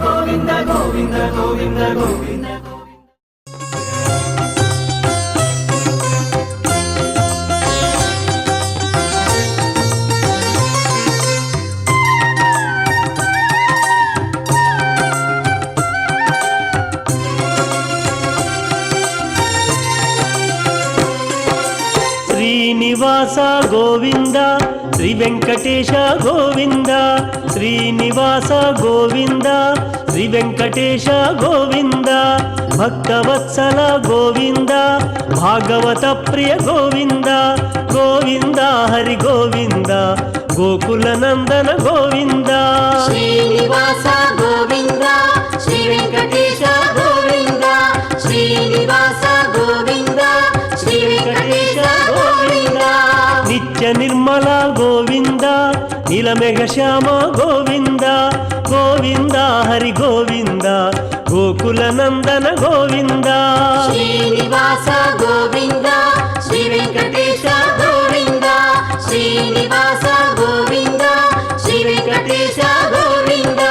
గోవింద గోవింద గోవింద గోవింద శ్రీనివాస గోవింద శ్రీ వెంకటేశ గోవింద శ్రీనివాస గోవింద శ్రీ వెంకటేశ గోవింద భక్తవత్సల గోవింద భాగవత ప్రియ గోవింద గోవింద హరి గోవింద గోకుల నందన గోవింద శ్రీనివాస గోవింద శ్రీ వెంకటేశ గోవింద శ్రీనివాస గోవింద శ్రీ వెంకటేశ గోవింద నిత్య నిర్మల గోవింద నీలమేఘ శ్యామ గోవింద గోవింద హరి గోవింద గోకుల నందన గోవింద శ్రీనివాస గోవింద శ్రీ వెంకటేశ గోవింద శ్రీనివాస గోవింద శ్రీ వెంకటేశ గోవింద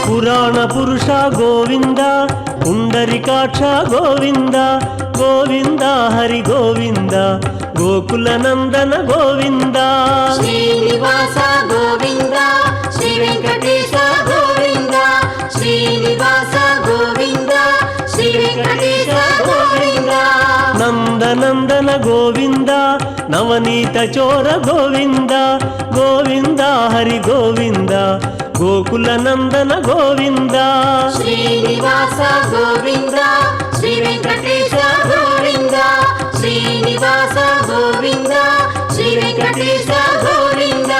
పురాణ పురుష గోవింద పుండరికాక్ష గోవింద గోవింద హరి గోవింద గోకుల నందన గోవింద శ్రీనివాస గోవింద శ్రీ వెంకటేశ గోవింద శ్రీనివాస గోవింద శ్రీ వెంకటేశ గోవింద నందనందన గోవింద నవనీత చోర గోవింద గోవింద హరి గోవింద గోకుల నందన గోవింద శ్రీనివాస గోవింద శ్రీ వెంకటేశ గోవింద శ్రీనివాస గోవింద శ్రీ వెంకటేశ గోవింద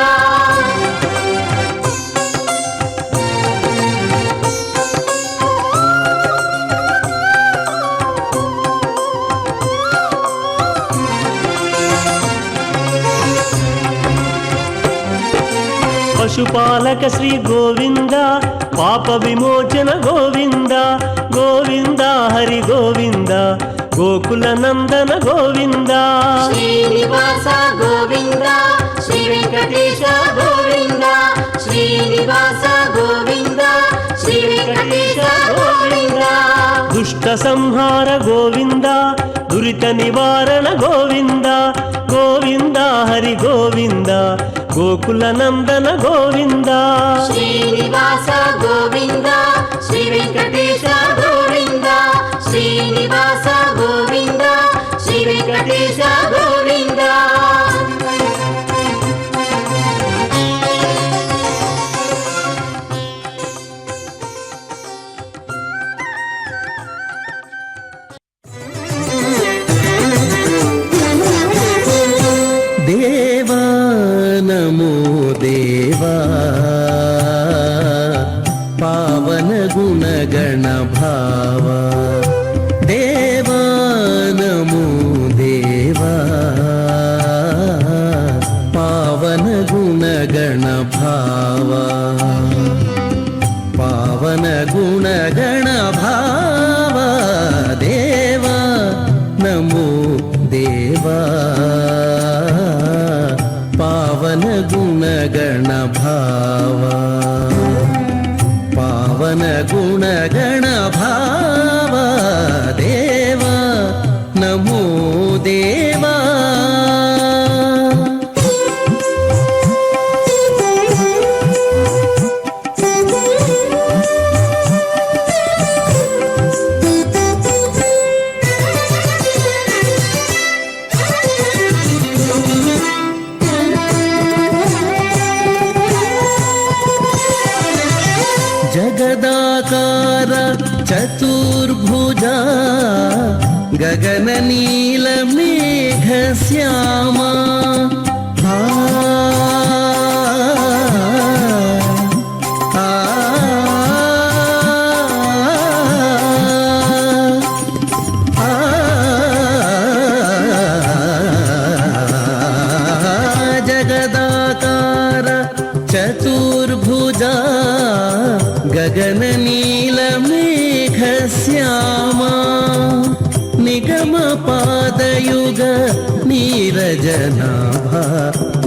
పశుపాలక శ్రీ గోవింద పాప విమోచన గోవింద గోవింద హరి గోవింద గోకుల నందన గోవింద శ్రీనివాస గోవింద శ్రీ వెంకటేశ గోవింద శ్రీనివాస గోవింద శ్రీ వెంకటేశ గోవింద దుష్ట సంహార గోవింద దురిత నివారణ గోవింద గోవింద హరి గోవింద గోకుల నందన గోవింద శ్రీనివాస గోవింద శ్రీ వెంకటేశ గోవింద శ్రీనివాస గోవింద శ్రీ వెంకటేశ గోవింద దేవా నమో దేవా పావన గుణగణ భావ దేవా నమో దేవా పావన గుణగణ భావ పావన గుణగణ భావ దేవా నమో దేవా పావన గుణగణ భావ పావన గుణగణ భావ దేవా నమో దేవా जगदाकार चतुर्भुजा गगन नील मेघ श्यामा ಪಾದಯುಗ ನೀರಜನಾಭ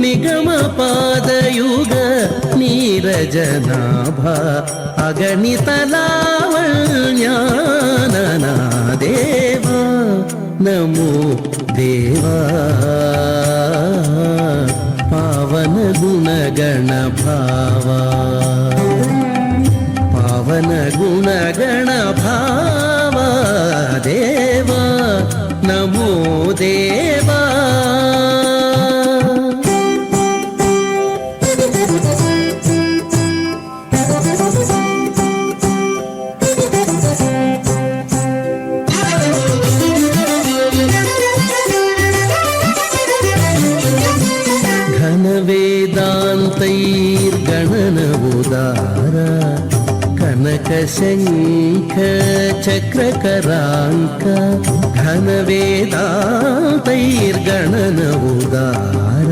ನಿಗಮ ಪಾದಯುಗ ನೀರಜನಾಭ ಅಗಣಿತ ಲಾವಣ್ಯಾನನ ದೇವ ನಮೋ ದೇವಾ ಪಾವನ ಗುಣಗಣ ಭಾವ ಪಾವನ ಗುಣಗಣ ಭಾವ ದೇವ ನಮೋ ದೇವಾ ವೇದಾಂತೈರ್ಗಣನವುದಾರ ಕನಕಶಂಖ ಚಕ್ರಕರಾಂಕ ಘನ ವೇದಾಂತೈರ್ಗಣನವುದಾರ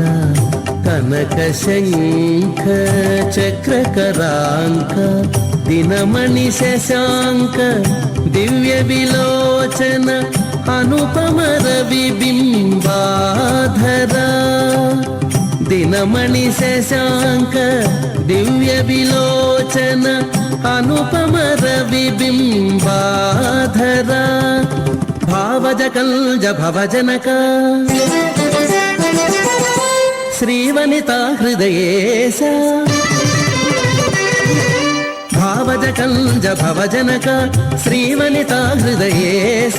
ಕನಕಶಂಖ ಚಕ್ರಕರಾಂಕ ದಿನಮಣಿ ಶಶಾಂಕ ದಿವ್ಯ ವಿಲೋಚನ ಅನುಪಮ ರವಿಬಿಂಬಾಧರ ದಿನಮಣಿ ಶಶಾಂಕ ದಿವ್ಯ ವಿಲೋಚನ ಅನುಪಮ ರವಿಬಿಂಬಾಧರ ಭಾವಜ ಕಲ್ಜ ಭವಜನಕ ಶ್ರೀವನಿತಾ ಹೃದಯೇಶ ಭಾವಜ ಕಲ್ಜ ಭವಜನಕ ಶ್ರೀವನಿತಾ ಹೃದಯೇಶ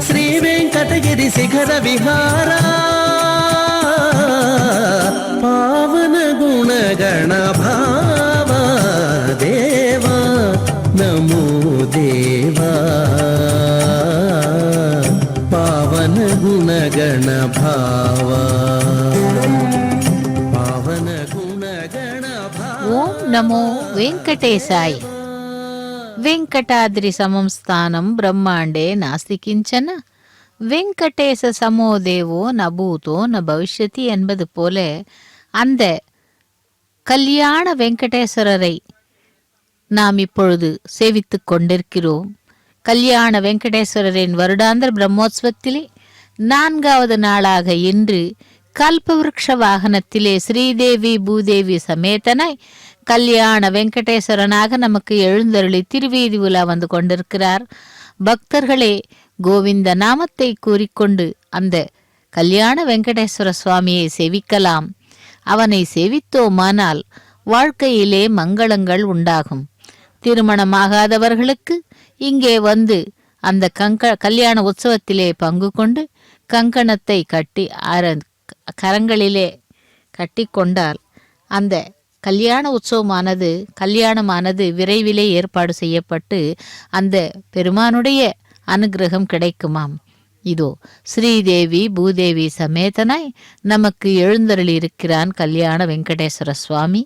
ಶ್ರೀ ವೆಂಕಟಗಿರಿ ಶಿಖರ ವಿಹಾರ ಪಾವನ ಗುಣಗಣ ಭಾವ ದೇವ ನಮೋ ದೇವ ಪಾವನ ಗುಣಗಣ ಭಾವ ಪಾವನ ಗುಣಗಣ ಭಾವ ಓಂ ನಮೋ ವೆಂಕಟೇಶಾಯ. ವೆಂಕಟಾದ್ರಿ ಸಮಂ ಸ್ಥಾನಂ ಬ್ರಹ್ಮಾಂಡೇ ನಾಸ್ತಿ ಕಿಂಚನ, வெங்கடேச சமோ தேவோ ந பூதோ ந பவிஷ்யதி என்பது போல அந்த கல்யாண வெங்கடேஸ்வரரை நாம் இப்பொழுது சேவித்துக் கொண்டிருக்கிறோம். கல்யாண வெங்கடேஸ்வரரின் வருடாந்திர பிரம்மோத்சவத்திலே 4வது நாளாக இன்று கல்பவருஷ வாகனத்திலே ஸ்ரீதேவி பூதேவி சமேதனாய் கல்யாண வெங்கடேஸ்வரனாக நமக்கு எழுந்தருளி திருவீதி உலா வந்து கொண்டிருக்கிறார். பக்தர்களே, கோவிந்த நாமத்தை கூறிக்கொண்டு அந்த கல்யாண வெங்கடேஸ்வர சுவாமியை சேவிக்கலாம். அவனை சேவித்தோமானால் வாழ்க்கையிலே மங்களங்கள் உண்டாகும். திருமணமாகாதவர்களுக்கு இங்கே வந்து அந்த கல்யாண உற்சவத்திலே பங்கு கொண்டு கங்கணத்தை கட்டி கரங்களிலே கட்டி கொண்டால் அந்த கல்யாணமானது விரைவிலே ஏற்பாடு செய்யப்பட்டு அந்த பெருமானுடைய அனுகிரகம் கிடைக்குமாம். இதோ ஸ்ரீதேவி பூதேவி சமேதனாய் நமக்கு எழுந்தருளி இருக்கிறான் கல்யாண வெங்கடேஸ்வர சுவாமி.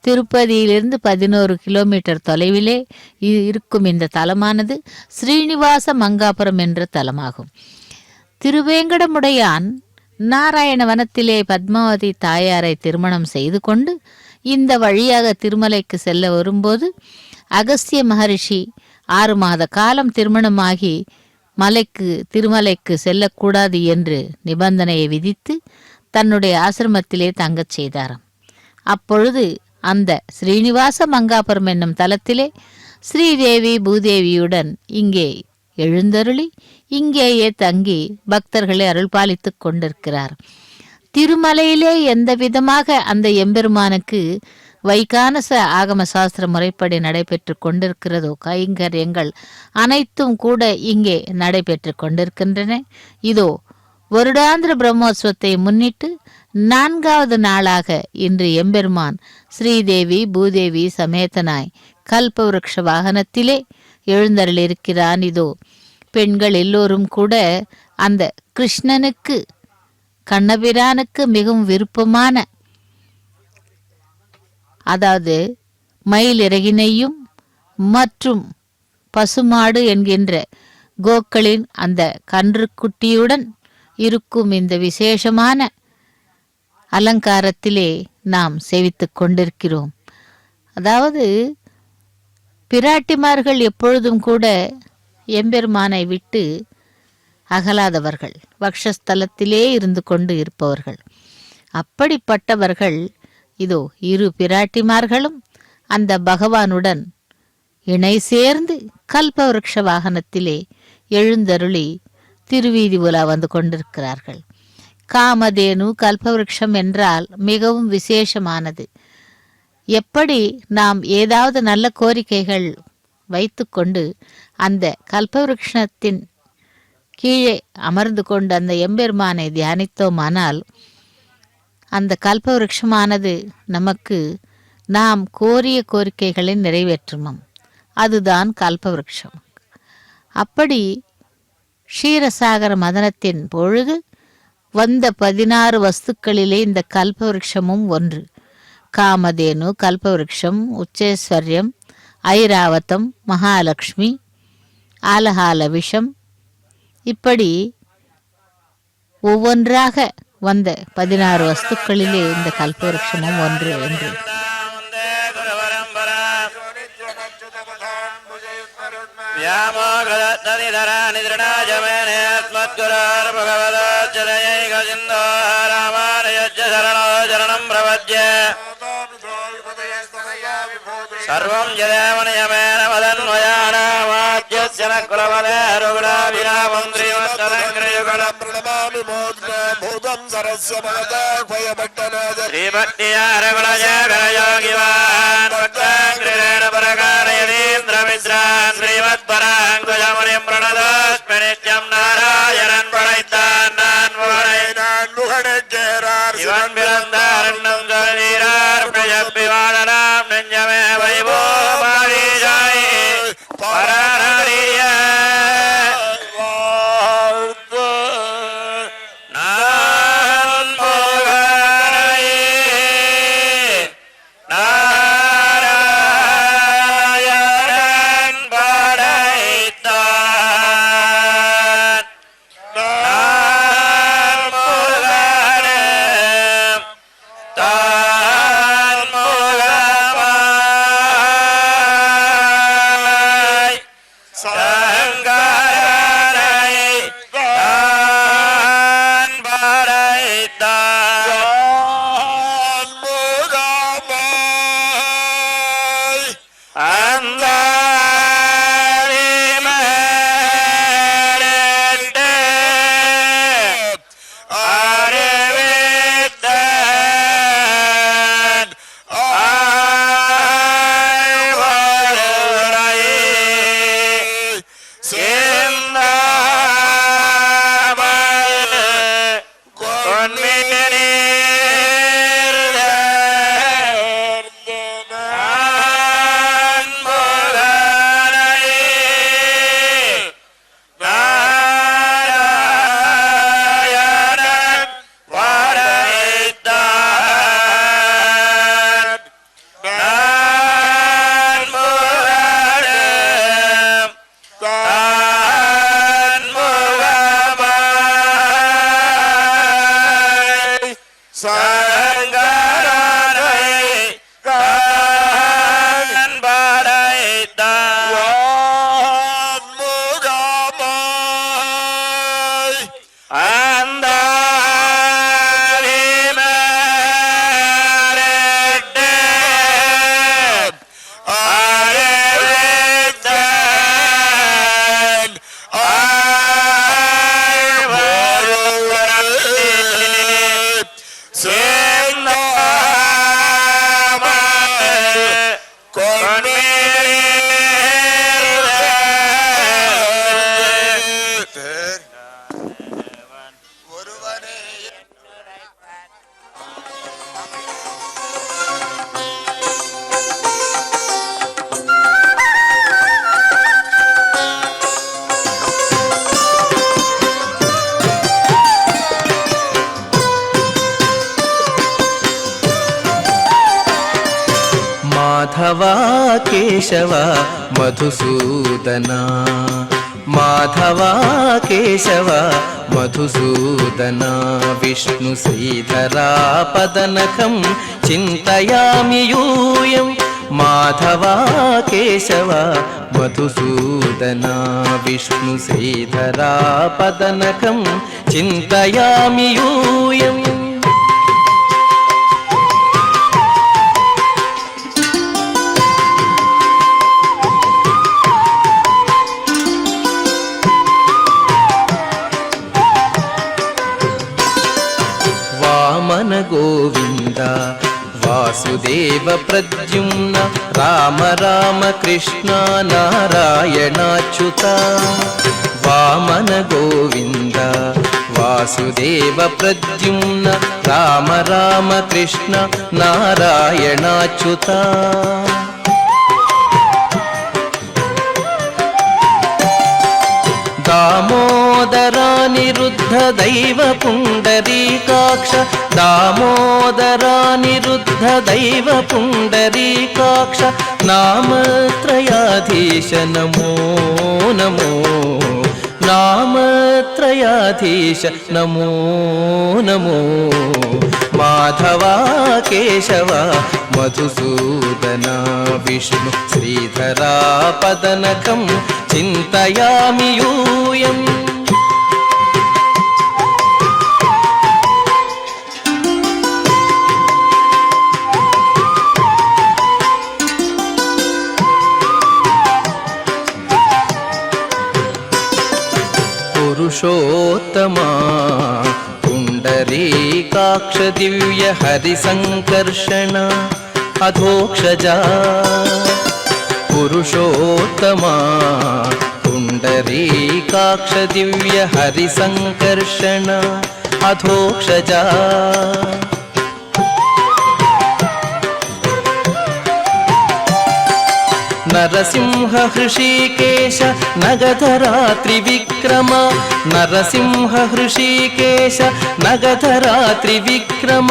திருப்பதியிலிருந்து 11 கிலோமீட்டர் தொலைவிலே இருக்கும் இந்த தலமானது ஸ்ரீனிவாச மங்காபுரம் என்ற தலமாகும். திருவேங்கடமுடையான் நாராயணவனத்திலே பத்மாவதி தாயாரை திருமணம் செய்து கொண்டு இந்த வழியாக திருமலைக்கு செல்ல வரும்போது அகஸ்திய மகரிஷி 6 மாத காலம் திருமணமாகி திருமலைக்கு செல்லக்கூடாது என்று நிபந்தனையை விதித்து தன்னுடைய ஆசிரமத்திலே தங்கச் செய்தாராம். அப்பொழுது அந்த ஸ்ரீனிவாச மங்காபுரம் என்னும் தலத்திலே ஸ்ரீதேவி பூதேவியுடன் இங்கே எழுந்தருளி இங்கேயே தங்கி பக்தர்களை அருள் பாலித்துக் கொண்டிருக்கிறார். திருமலையிலே எந்த விதமாக அந்த எம்பெருமானுக்கு வைகானச ஆகம சாஸ்திர முறைப்படி நடைபெற்று கொண்டிருக்கிறதோ கைங்கரியங்கள் அனைத்தும் கூட இங்கே நடைபெற்று கொண்டிருக்கின்றன. இதோ வருடாந்திர பிரம்மோத்சவத்தை முன்னிட்டு 4வது நாளாக இன்று எம்பெருமான் ஸ்ரீதேவி பூதேவி சமேதனாய் கல்பவருஷ வாகனத்திலே எழுந்தருளிருக்கிறான். இதோ பெண்கள் எல்லோரும் கூட அந்த கிருஷ்ணனுக்கு கண்ணபிரானுக்கு மிகவும் விருப்பமான, அதாவது மயில் இறகினையும் மற்றும் பசுமாடு என்கின்ற கோக்களின் அந்த கன்றுக்குட்டியுடன் இருக்கும் இந்த விசேஷமான அலங்காரத்திலே நாம் சேவித்துக் கொண்டிருக்கிறோம். அதாவது பிராட்டிமார்கள் எப்பொழுதும் கூட எம்பெருமானை விட்டு அகலாதவர்கள், வக்ஷஸ்தலத்திலே இருந்து கொண்டு இருப்பவர்கள். அப்படிப்பட்டவர்கள் இதோ இரு பிராட்டிமார்களும் அந்த பகவானுடன் இணை சேர்ந்து கல்பவருஷ வாகனத்திலே எழுந்தருளி திருவீதி உலா வந்து கொண்டிருக்கிறார்கள். காமதேனு கல்பவருஷம் என்றால் மிகவும் விசேஷமானது. எப்படி நாம் ஏதாவது நல்ல கோரிக்கைகள் வைத்துக்கொண்டு அந்த கல்பவருஷத்தின் கீழே அமர்ந்து கொண்டு அந்த எம்பெருமானை தியானித்தோமானால் அந்த கல்பவருஷமானது நமக்கு நாம் கோரிய கோரிக்கைகளை நிறைவேற்றுமாம். அதுதான் கல்பவருஷம். அப்படி க்ஷீரசாகர மதனத்தின் பொழுது வந்த 16 வஸ்துக்களிலே இந்த கல்பவருஷமும் ஒன்று. காமதேனு, கல்பவருஷம், உச்சேஸ்வர்யம், ஐராவதம், மகாலட்சுமி, ஆலகால விஷம், இப்படி ஒவ்வொன்றாக வந்த 16 வஸ்துக்களிலே இந்த கல்பவருஷமும் ஒன்று என்று சர்வம் ஜதேவனயமேன மதன்வயானாமாத்யஸ்ய குலவலே ருகுணாபிராமந்திரிவத்தரங்கிரயுகலம் பிரணமாமி பூதம் சரஸ்ய மகதாபயபட்டநாத ஸ்ரீபக்தியாரகுணஜகரயோகிவான் பக்தாங்கிரேண பரகாரயதீந்திரமித்ரான் ஸ்ரீமத்பராங்குஜமுனிம் பிரணதோஸ்மி நித்யம் நாராயணன் படைத்தான் நான் புகழைத்தேரார் சிவன் பிறந்தாரண்யம் சொல்வீரார் பிரஜப்பிவாதனாம் நெஞ்சமே வைபோபாரிஜாய் பரநடிய நான் மோகனையே நாராயணன் படைத்தான் நான் மோகனே தான் மோகமாய் சங்கரனை தான் படைத்தான் மோகமாய் அந்த ಮಾಧವ ಕೇಶವ ಮಧುಸೂದನ ಮಾಧವ ಕೇಶವ ಮಧುಸೂದನ ವಿಷ್ಣು ಶ್ರೀಧರಾ ಪದನಕಂ ಚಿಂತಯಾಮಿ ಯೂಯಂ మాధవా కేశవ మధుసూదనా విష్ణు శ్రీధరా పదనకం చింతయామి యూయం. వామన గోవింద వాసుదేవ ప్రద్యుమ్న రామ రామ కృష్ణ నారాయణాచ్యుత. వామన గోవింద వాసుదేవ ప్రద్యుమ్న రామ రామ కృష్ణ నారాయణాచ్యుత. దామోదరానిరుద్ధ దైవ పుండరీకాక్ష. దామోదరానిరుద్ధ దైవ పుండరీకాక్ష నామత్రయాధీశ నమో నమో. నామత్రయాధీశ నమో నమో. మాధవా కేశవ మధుసూదనా విష్ణు శ్రీధరా పదనకం చింతయామి యూయం. పురుషోత్తమా పుండరీకాక్ష దివ్య హరి సంకర్షణ అధోక్షజా. పురుషోత్తమా పుండరీకాక్ష దివ్య హరి సంకర్షణ అధోక్షజా. నరసింహ హృషీకేశ నగధరా త్రివిక్రమ. నరసింహ హృషీకేశ నగధరా త్రివిక్రమ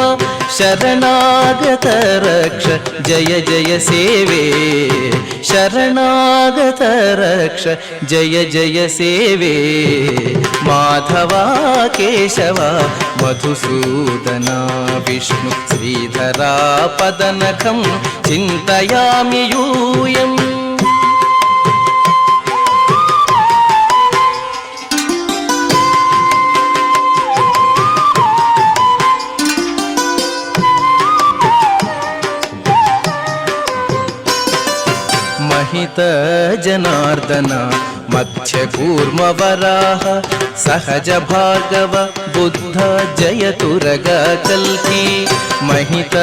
శరణాగత రక్ష జయ జయ సేవే. శరణాగత రక్ష జయ జయ సేవే. మాధవా కేశవ మధుసూదనా విష్ణు శ్రీధరా పదనకం చింతయామి యూయం. మహిత జనార్దన మధ్య కూర్మ వరాహ సహజ భార్గవ బుద్ధ జయతురగ కల్కి. మహిత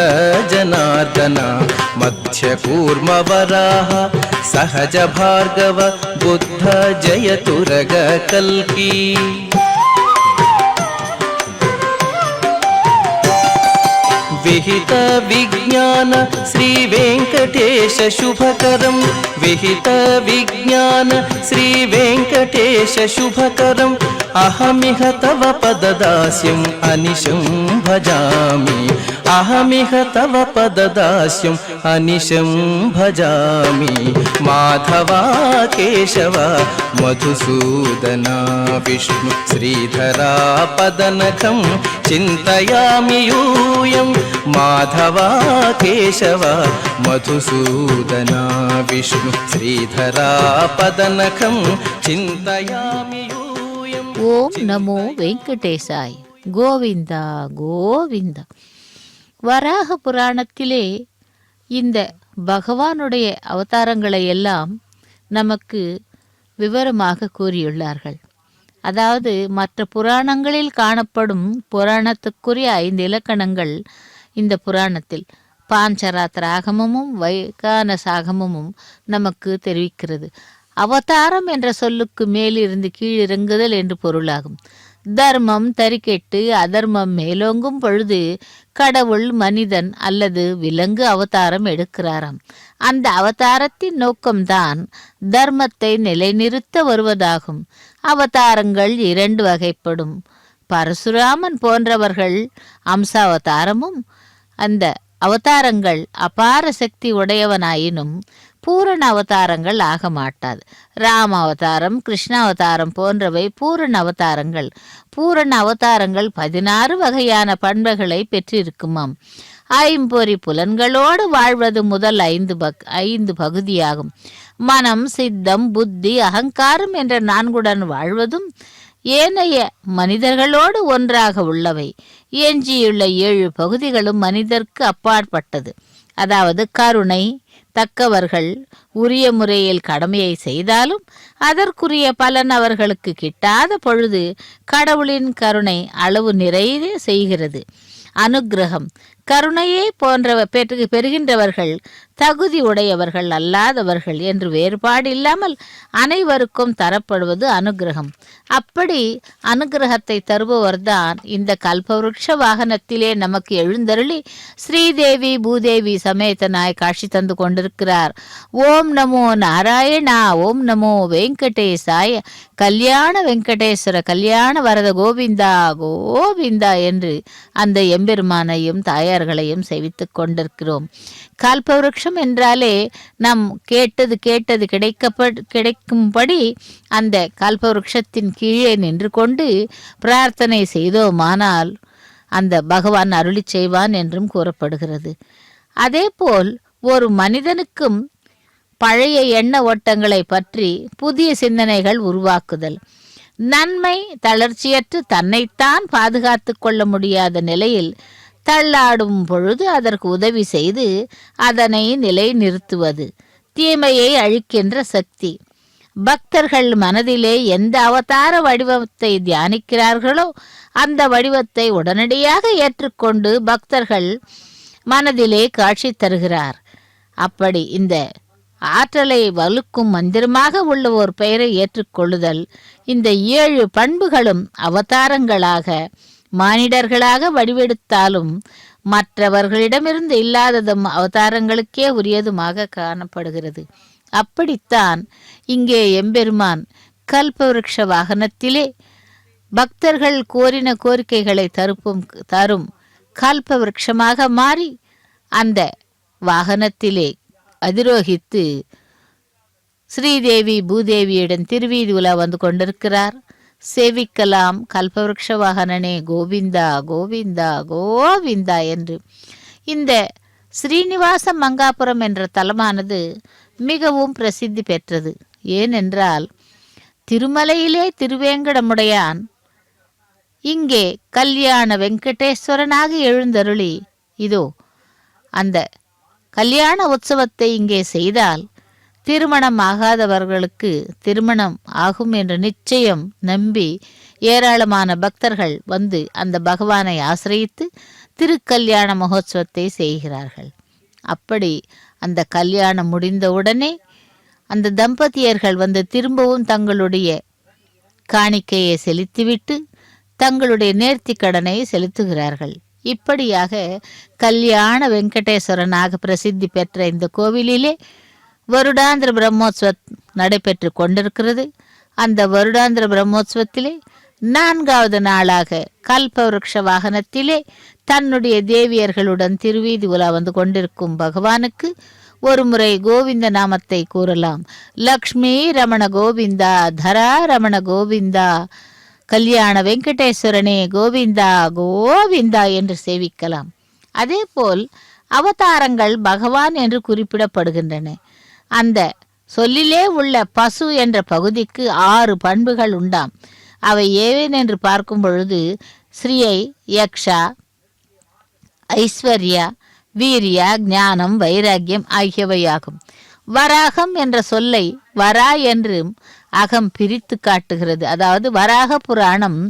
జనార్దన మధ్య కూర్మ వరాహ సహజ భార్గవ బుద్ధ జయతురగ కల్కి. విహిత విజ్ఞాన శ్రీ వెంకటేశ శుభకరం. విహిత విజ్ఞాన శ్రీ వెంకటేశ శుభకరం అహమిహ తవ పదదాస్యం అనిశం భజామి. అహమిహ తవ పదదాస్యం అనిశం భజామి. మాధవా కేశవ మధుసూదనా విష్ణు శ్రీధరా పదనకం చింతయామి యూయం. మాధవా కేశవ మధుసూదనా విష్ణు శ్రీధరా పదనకం చింతయామి యూయం. ஓம் நமோ வெங்கடேசாய். கோவிந்தா கோவிந்தா. வராக புராணத்திலே இந்த பகவானுடைய அவதாரங்களை எல்லாம் நமக்கு விவரமாக கூறியுள்ளார்கள். அதாவது மற்ற புராணங்களில் காணப்படும் புராணத்துக்குரிய 5 இலக்கணங்கள் இந்த புராணத்தில் பாஞ்சராத்திர ஆகமமும் வைகானச ஆகமமும் நமக்கு தெரிவிக்கிறது. அவதாரம் என்ற சொல்லுக்கு மேலிருந்து கீழிறங்குதல் என்று பொருளாகும். தர்மம் தரிக்கெட்டு அதர்மம் மேலோங்கும் பொழுது கடவுள் மனிதன் அல்லது விலங்கு அவதாரம் எடுக்கிறாராம். அந்த அவதாரத்தின் நோக்கம்தான் தர்மத்தை நிலைநிறுத்த வருவதாகும். அவதாரங்கள் 2 வகைப்படும். பரசுராமன் போன்றவர்கள் அம்சாவதாரமும், அந்த அவதாரங்கள் அபார சக்தி உடையவனாயினும் பூரண அவதாரங்கள் ஆக மாட்டாது. ராம அவதாரம், கிருஷ்ண அவதாரம் போன்றவை பூரண அவதாரங்கள். பூரண அவதாரங்கள் 16 வகையான பண்புகளை பெற்றிருக்குமாம். ஐம்பொறி புலன்களோடு வாழ்வது முதல் ஐந்து பகுதியாகும். மனம், சித்தம், புத்தி, அகங்காரம் என்ற நான்குடன் வாழ்வதும் ஏனைய மனிதர்களோடு ஒன்றாக உள்ளவை. எஞ்சியுள்ள 7 பகுதிகளும் மனிதர்க்கு அப்பாற்பட்டது. அதாவது கருணை, தக்கவர்கள் உரிய முறையில் கடமையை செய்தாலும் அதற்குரிய பலன் அவர்களுக்கு கிட்டாத பொழுது கடவுளின் கருணை அளவு நிறைய செய்கிறது. அனுக்கிரகம், கருணையே பெறுகின்றவர்கள் தகுதி உடையவர்கள் அல்லாதவர்கள் என்று வேறுபாடு இல்லாமல் அனைவருக்கும் தரப்படுவது அனுக்கிரகம். அப்படி அனுக்கிரகத்தை தருபவர்தான் இந்த கல்பவருஷ வாகனத்திலே நமக்கு எழுந்தருளி ஸ்ரீதேவி பூதேவி சமேதனாய் காட்சி தந்து கொண்டிருக்கிறார். ஓம் நமோ நாராயணா, ஓம் நமோ வெங்கடேசாய, கல்யாண வெங்கடேஸ்வர கல்யாண வரத கோவிந்தா கோவிந்தா என்று அந்த எம்பெருமானையும் தாயார்களையும் சேவித்துக் கொண்டிருக்கிறோம். கல்பவருஷம் என்றாலே நாம் கேட்டது கிடைக்கும்படி அந்த கல்பவருஷத்தின் கீழே நின்று கொண்டு பிரார்த்தனை செய்தோமானால் அந்த பகவான் அருளி செய்வான் என்றும் கூறப்படுகிறது. அதேபோல் ஒரு மனிதனுக்கும் பழைய எண்ண ஓட்டங்களை பற்றி புதிய சிந்தனைகள் உருவாக்குதல், நன்மை தளர்ச்சியற்று தன்னைத்தான் பாதுகாத்து கொள்ள முடியாத நிலையில் தள்ளாடும் பொழுது அதற்கு உதவி செய்து அதனை நிலை நிறுத்துவது, தீமையை அழிக்கின்ற சக்தி. பக்தர்கள் மனதிலே எந்த அவதார வடிவத்தை தியானிக்கிறார்களோ அந்த வடிவத்தை உடனடியாக ஏற்றுக்கொண்டு பக்தர்கள் மனதிலே காட்சி தருகிறார். அப்படி இந்த ஆற்றலை வலுக்கும் மந்திரமாக உள்ள ஒரு பெயரை ஏற்றுக்கொள்ளுதல், இந்த 7 பண்புகளும் அவதாரங்களாக மானிடர்களாக வடிவெடுத்தாலும் மற்றவர்களிடமிருந்து இல்லாததும் அவதாரங்களுக்கே உரியதுமாக காணப்படுகிறது. அப்படித்தான் இங்கே எம்பெருமான் கல்பவருஷ வாகனத்திலே பக்தர்கள் கோரின கோரிக்கைகளை தரும் கல்பவருஷமாக மாறி அந்த வாகனத்திலே அதிரோகித்து ஸ்ரீதேவி பூதேவியுடன் திருவீதி உலா வந்து கொண்டிருக்கிறார். சேவிக்கலாம் கல்பவருஷ வாகனனே கோவிந்தா கோவிந்தா கோவிந்தா என்று. இந்த ஸ்ரீனிவாச மங்காபுரம் என்ற தலமானது மிகவும் பிரசித்தி பெற்றது. ஏனென்றால் திருமலையிலே திருவேங்கடமுடையான் இங்கே கல்யாண வெங்கடேஸ்வரனாக எழுந்தருளி இதோ அந்த கல்யாண உற்சவத்தை இங்கே செய்தால் திருமணம் ஆகாதவர்களுக்கு திருமணம் ஆகும் என்ற நிச்சயம் நம்பி ஏராளமான பக்தர்கள் வந்து அந்த பகவானை ஆசிரியித்து திருக்கல்யாண மகோத்சவத்தை செய்கிறார்கள். அப்படி அந்த கல்யாணம் முடிந்தவுடனே அந்த தம்பதியர்கள் வந்து திரும்பவும் தங்களுடைய காணிக்கையை செலுத்திவிட்டு தங்களுடைய நேர்த்தி கடனை செலுத்துகிறார்கள். இப்படியாக கல்யாண வெங்கடேஸ்வரனாக பிரசித்தி பெற்ற இந்த கோவிலிலே வருடாந்திர பிரம்மோத்சவம் நடைபெற்று கொண்டிருக்கிறது. அந்த வருடாந்திர பிரம்மோத்சவத்திலே 4வது நாளாக கல்பவருஷ வாகனத்திலே தன்னுடைய தேவியர்களுடன் திருவீதி உலா வந்து கொண்டிருக்கும் பகவானுக்கு ஒரு முறை கோவிந்த நாமத்தை கூறலாம். லக்ஷ்மி ரமண கோவிந்தா, தரா ரமண கோவிந்தா, கல்யாண வெங்கடேஸ்வரனே கோவிந்தா கோவிந்தா என்று சேவிக்கலாம். அதேபோல் அவதாரங்கள் பகவான் என்று குறிப்பிடப்படுகின்றன. அந்த சொல்லிலே உள்ள பசு என்ற பகுதிக்கு 6 பண்புகள் உண்டாம். அவை ஏவேன் என்று பார்க்கும் பொழுது ஸ்ரீயை, யக்ஷா, ஐஸ்வர்யா, வீரியா, ஞானம், வைராக்கியம் ஆகியவையாகும். வராகம் என்ற சொல்லை வரா என்றும் அகம் பிரித்து காட்டுகிறது. அதாவது வராக புராணம்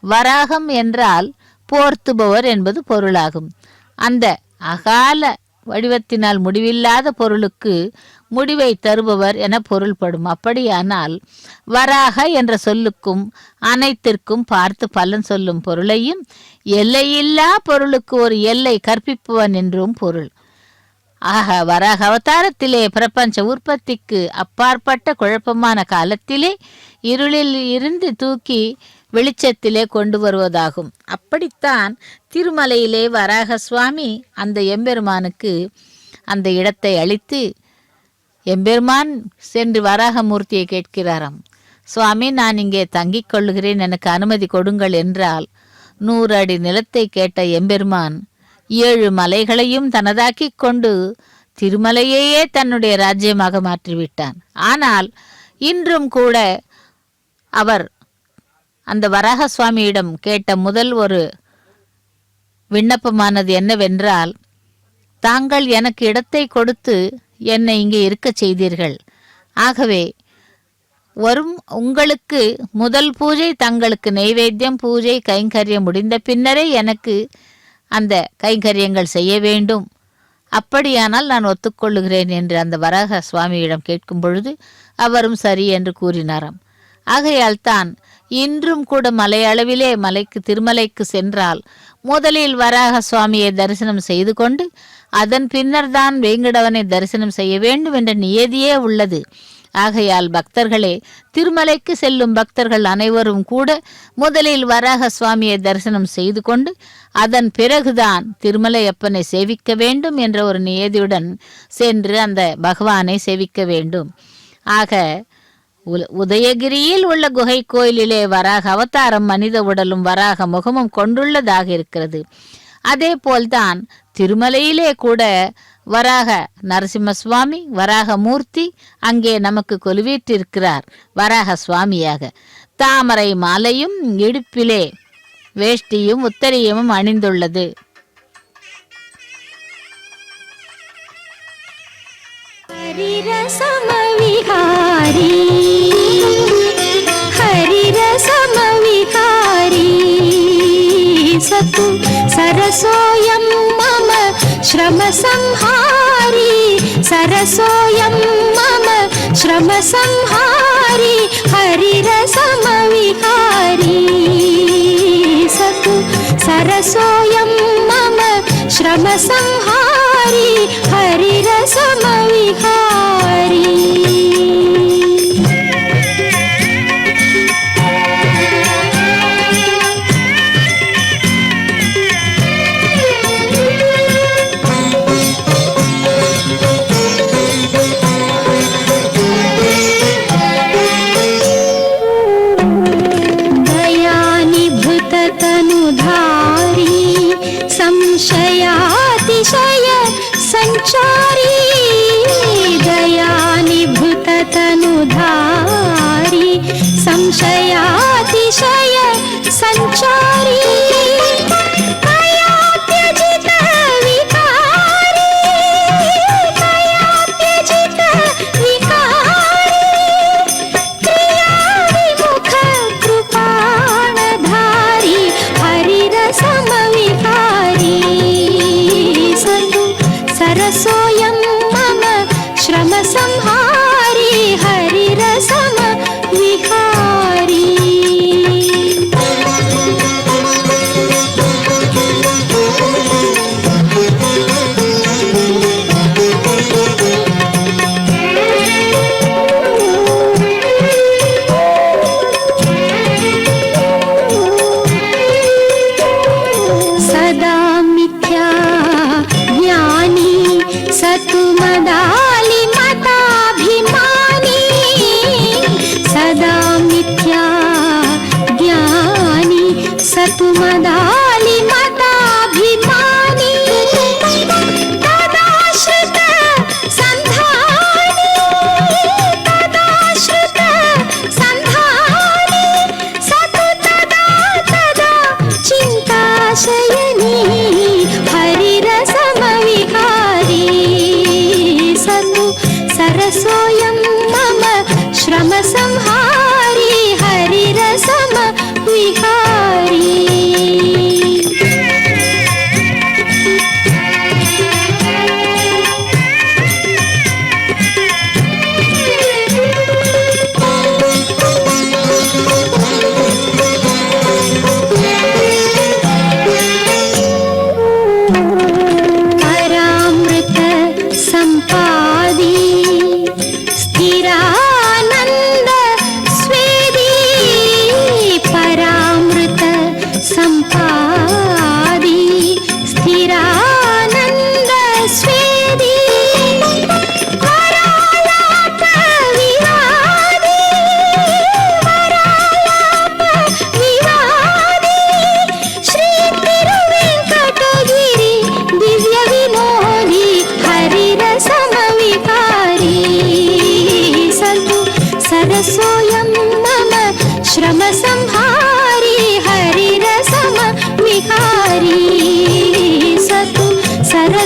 வராகம் என்றால் போர்த்துபவர் என்பது பொருளாகும். அந்த அகால வடிவத்தினால் முடிவில்லாத பொருளுக்கு முடிவை தருபவர் என பொருள்படும். அப்படியானால் வராக என்ற சொல்லுக்கும் அனைத்திற்கும் பார்த்து பலன் சொல்லும் பொருளையும் எல்லையில்லா பொருளுக்கு ஒரு எல்லை கற்பிப்பவன் என்றும் பொருள். ஆக வராக அவதாரத்திலே பிரபஞ்ச உற்பத்திக்கு அப்பாற்பட்ட குழப்பமான காலத்திலே இருளில் இருந்து தூக்கி வெளிச்சத்திலே கொண்டு வருவதாகும். அப்படித்தான் திருமலையிலே வராக சுவாமி அந்த எம்பெருமானுக்கு அந்த இடத்தை அளித்து எம்பெருமான் சென்று வராகமூர்த்தியை கேட்கிறாராம். சுவாமி, நான் இங்கே தங்கிக் கொள்ளுகிறேன், எனக்கு அனுமதி கொடுங்கள் என்றால் 100 அடி நிலத்தை கேட்ட எம்பெருமான் 7 மலைகளையும் தனதாக்கிக் கொண்டு திருமலையையே தன்னுடைய ராஜ்யமாக மாற்றிவிட்டான். ஆனால் இன்றும் கூட அவர் அந்த வராக சுவாமியிடம் கேட்ட முதல் ஒரு விண்ணப்பமானது என்னவென்றால், தாங்கள் எனக்கு இடத்தை கொடுத்து என்னை இங்கே இருக்க செய்தீர்கள். ஆகவே வரும் உங்களுக்கு முதல் பூஜை, தங்களுக்கு நைவேத்தியம் பூஜை கைங்கரியம் முடிந்த பின்னரே எனக்கு அந்த கைங்கரியங்கள் செய்ய வேண்டும். அப்படியானால் நான் ஒத்துக்கொள்ளுகிறேன் என்று அந்த வராக சுவாமியிடம் கேட்கும் பொழுது அவரும் சரி என்று கூறினாராம். ஆகையால் தான் இன்றும் கூட மலையளவிலே திருமலைக்கு சென்றால் முதலில் வராக சுவாமியை தரிசனம் செய்து கொண்டு அதன் பின்னர் தான் வேங்கடவனை தரிசனம் செய்ய வேண்டும் என்ற நியதியே உள்ளது. ஆகையால் பக்தர்களே, திருமலைக்கு செல்லும் பக்தர்கள் அனைவரும் கூட முதலில் வராக சுவாமியை தரிசனம் செய்து கொண்டு அதன் பிறகுதான் திருமலையப்பனை சேவிக்க வேண்டும் என்ற ஒரு நியதியுடன் சென்று அந்த பகவானை சேவிக்க வேண்டும். ஆக உதயகிரியில் உள்ள குகை கோயிலிலே வராக அவதாரம் மனித உடலும் வராக முகமும் கொண்டுள்ளதாக இருக்கிறது. அதே போல்தான் திருமலையிலே கூட வராக நரசிம்ம சுவாமி வராக மூர்த்தி அங்கே நமக்கு கொலுவீற்றிருக்கிறார் வராக சுவாமியாக. தாமரை மாலையும் இடுப்பிலே வேஷ்டியும் உத்தரியமும் அணிந்துள்ளது. हरिरसमविहारी हरिरसमविहारी सतु सरसोऽयं मम श्रमसंहारी सरसोऽयं मम श्रमसंहारी हरिरसमविहारी सतु सरसोऽयं मम श्रमसंहारी हरिरसमविहारी दयानिभृततनुधारी संशयातिशय संचारी दयानिभृततनुधारी संशयातिशय संचारी कयात्यजित विकारी कयात्यजित विकारी क्रियाविमुख कृपाणधारी हरिरसमविहारी सतु सरसोऽयं मम श्रमसंहारी हरिरसमविहारी सदा मिथ्या ज्ञानी सतुमदाली मताभिमानी सदा मिथ्या ज्ञानी सतुमदाली मताभिमानी तदाश्रित संधानी तदाश्रित संधानी सतु तदा तदा चिन्ताशयनी हरिरसमविहारी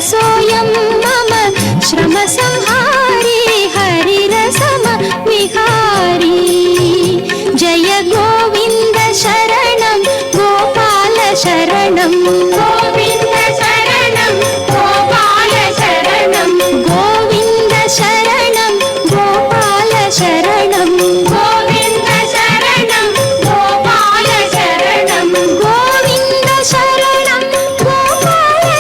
सोऽयं मम श्रमसंहारी हरिरसम विहारी जय गोविन्द शरणं गोपाल शरणं गोविन्द शरणं गोपाल शरणं गोविन्द शरणं गोपाल शरणं गोविन्द शरणं गोपाल शरणं गोविन्द शरणं गोपाल